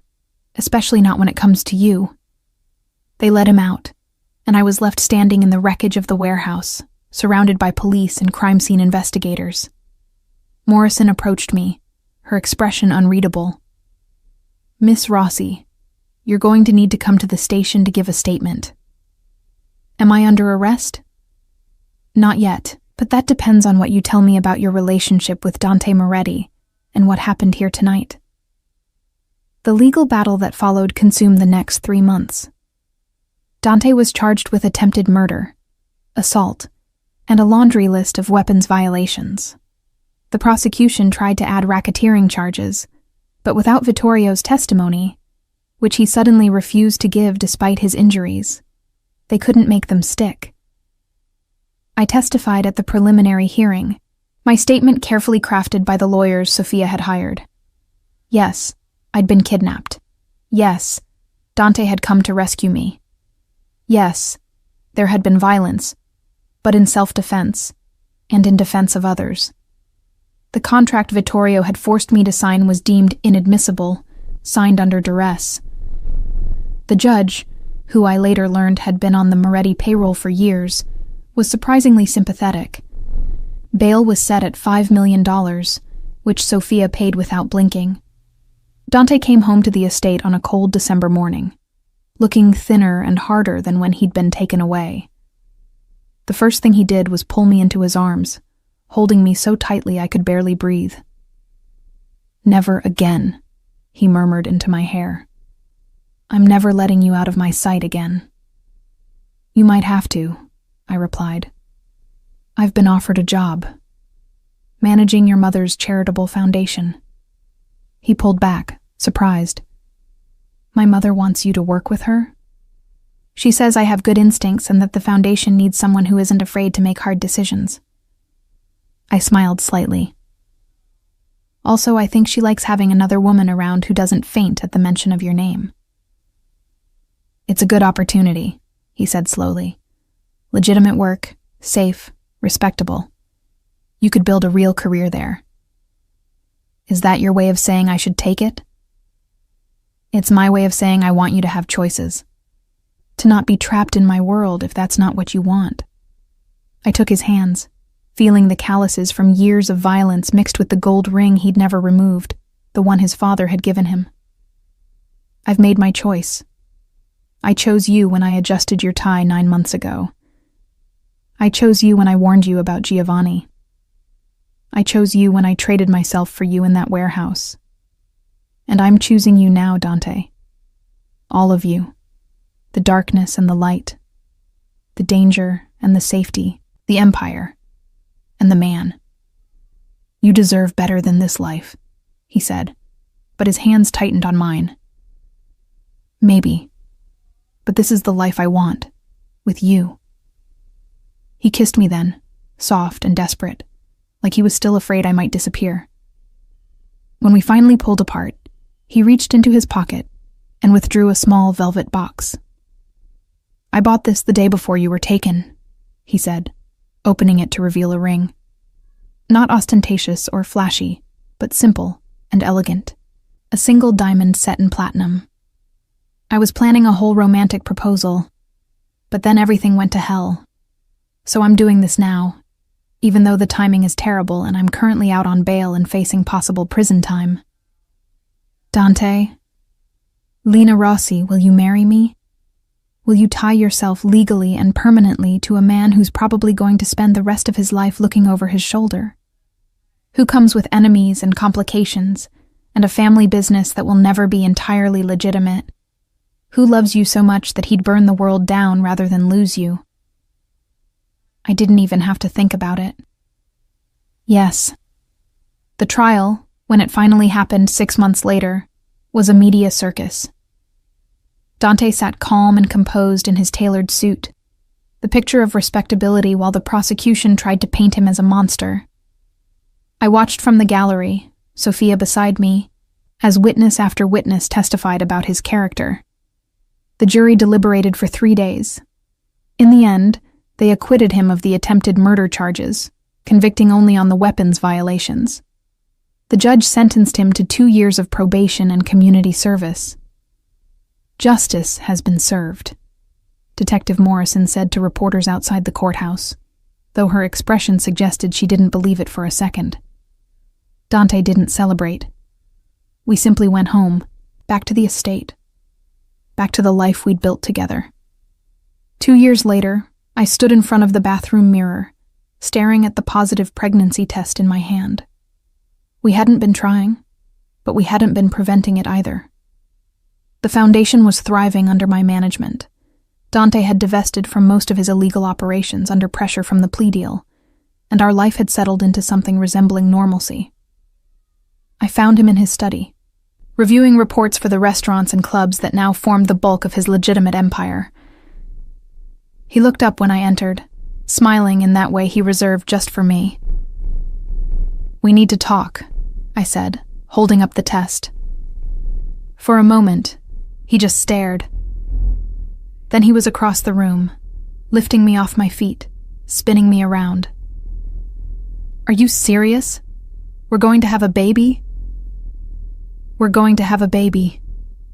Speaker 1: especially not when it comes to you." They let him out, and I was left standing in the wreckage of the warehouse, surrounded by police and crime scene investigators. Morrison approached me, her expression unreadable. "Miss Rossi, you're going to need to come to the station to give a statement." "Am I under arrest?" "Not yet, but that depends on what you tell me about your relationship with Dante Moretti and what happened here tonight." The legal battle that followed consumed the next 3 months. Dante was charged with attempted murder, assault, and a laundry list of weapons violations. The prosecution tried to add racketeering charges, but without Vittorio's testimony, which he suddenly refused to give despite his injuries, they couldn't make them stick. I testified at the preliminary hearing, my statement carefully crafted by the lawyers Sophia had hired. Yes, I'd been kidnapped. Yes, Dante had come to rescue me. Yes, there had been violence, but in self-defense, and in defense of others. The contract Vittorio had forced me to sign was deemed inadmissible, signed under duress. The judge, who I later learned had been on the Moretti payroll for years, was surprisingly sympathetic. Bail was set at $5 million, which Sophia paid without blinking. Dante came home to the estate on a cold December morning, looking thinner and harder than when he'd been taken away. The first thing he did was pull me into his arms, holding me so tightly I could barely breathe. "Never again," he murmured into my hair. "I'm never letting you out of my sight again." "You might have to," I replied. "I've been offered a job, managing your mother's charitable foundation." He pulled back, surprised. "My mother wants you to work with her?" "She says I have good instincts and that the foundation needs someone who isn't afraid to make hard decisions." I smiled slightly. "Also, I think she likes having another woman around who doesn't faint at the mention of your name." "It's a good opportunity," he said slowly. "Legitimate work, safe, respectable. You could build a real career there." "Is that your way of saying I should take it?" "It's my way of saying I want you to have choices. To not be trapped in my world if that's not what you want." I took his hands, feeling the calluses from years of violence mixed with the gold ring he'd never removed, the one his father had given him. "I've made my choice. I chose you when I adjusted your tie 9 months ago. I chose you when I warned you about Giovanni. I chose you when I traded myself for you in that warehouse. And I'm choosing you now, Dante. All of you. The darkness and the light. The danger and the safety. The empire. And the man. You deserve better than this life," he said, but his hands tightened on mine. "Maybe. But this is the life I want. With you." He kissed me then, soft and desperate, like he was still afraid I might disappear. When we finally pulled apart, he reached into his pocket and withdrew a small velvet box. "I bought this the day before you were taken," he said, opening it to reveal a ring. Not ostentatious or flashy, but simple and elegant. A single diamond set in platinum. I was planning a whole romantic proposal, but then everything went to hell. So I'm doing this now, even though the timing is terrible and I'm currently out on bail and facing possible prison time. "Dante, Lena Rossi, will you marry me? Will you tie yourself legally and permanently to a man who's probably going to spend the rest of his life looking over his shoulder? Who comes with enemies and complications, and a family business that will never be entirely legitimate? Who loves you so much that he'd burn the world down rather than lose you?" I didn't even have to think about it. Yes. The trial, when it finally happened 6 months later, was a media circus. Dante sat calm and composed in his tailored suit, the picture of respectability while the prosecution tried to paint him as a monster. I watched from the gallery, Sophia beside me, as witness after witness testified about his character. The jury deliberated for 3 days. In the end, they acquitted him of the attempted murder charges, convicting only on the weapons violations. The judge sentenced him to 2 years of probation and community service. "Justice has been served," Detective Morrison said to reporters outside the courthouse, though her expression suggested she didn't believe it for a second. Dante didn't celebrate. We simply went home, back to the estate, back to the life we'd built together. 2 years later, I stood in front of the bathroom mirror, staring at the positive pregnancy test in my hand. We hadn't been trying, but we hadn't been preventing it either. The foundation was thriving under my management. Dante had divested from most of his illegal operations under pressure from the plea deal, and our life had settled into something resembling normalcy. I found him in his study, reviewing reports for the restaurants and clubs that now formed the bulk of his legitimate empire. He looked up when I entered, smiling in that way he reserved just for me. "We need to talk," I said, holding up the test. For a moment, He just stared. Then he was across the room, lifting me off my feet, spinning me around. "Are you serious? We're going to have a baby?" "We're going to have a baby,"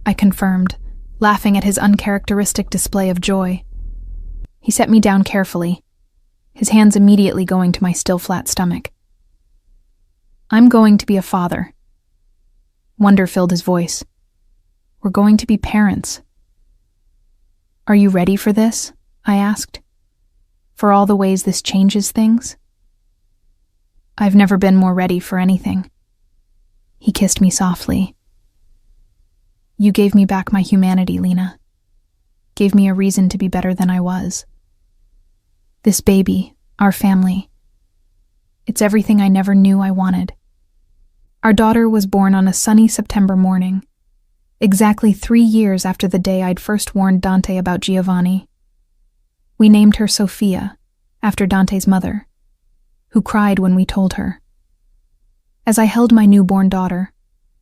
Speaker 1: I confirmed, laughing at his uncharacteristic display of joy. He set me down carefully, his hands immediately going to my still flat stomach. "I'm going to be a father." Wonder filled his voice. "We're going to be parents." "Are you ready for this?" I asked. "For all the ways this changes things?" "I've never been more ready for anything." He kissed me softly. "You gave me back my humanity, Lena. Gave me a reason to be better than I was. This baby, our family, it's everything I never knew I wanted." Our daughter was born on a sunny September morning, exactly 3 years after the day I'd first warned Dante about Giovanni. We named her Sophia, after Dante's mother, who cried when we told her. As I held my newborn daughter,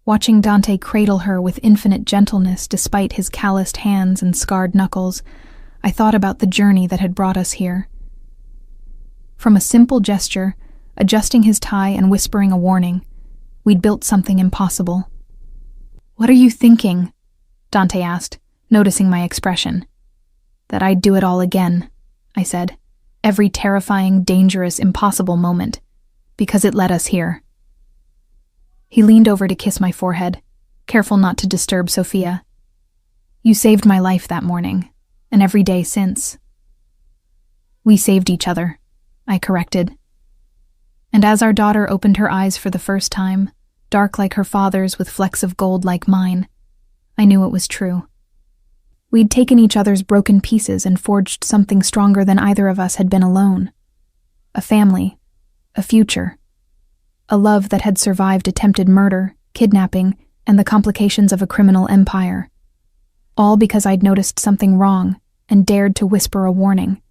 Speaker 1: watching Dante cradle her with infinite gentleness despite his calloused hands and scarred knuckles, I thought about the journey that had brought us here. From a simple gesture, adjusting his tie and whispering a warning, we'd built something impossible. "What are you thinking?" Dante asked, noticing my expression. "That I'd do it all again," I said. "Every terrifying, dangerous, impossible moment, because it led us here." He leaned over to kiss my forehead, careful not to disturb Sophia. "You saved my life that morning, and every day since." "We saved each other," I corrected. And as our daughter opened her eyes for the first time, dark like her father's with flecks of gold like mine, I knew it was true. We'd taken each other's broken pieces and forged something stronger than either of us had been alone. A family, a future, a love that had survived attempted murder, kidnapping, and the complications of a criminal empire. All because I'd noticed something wrong and dared to whisper a warning.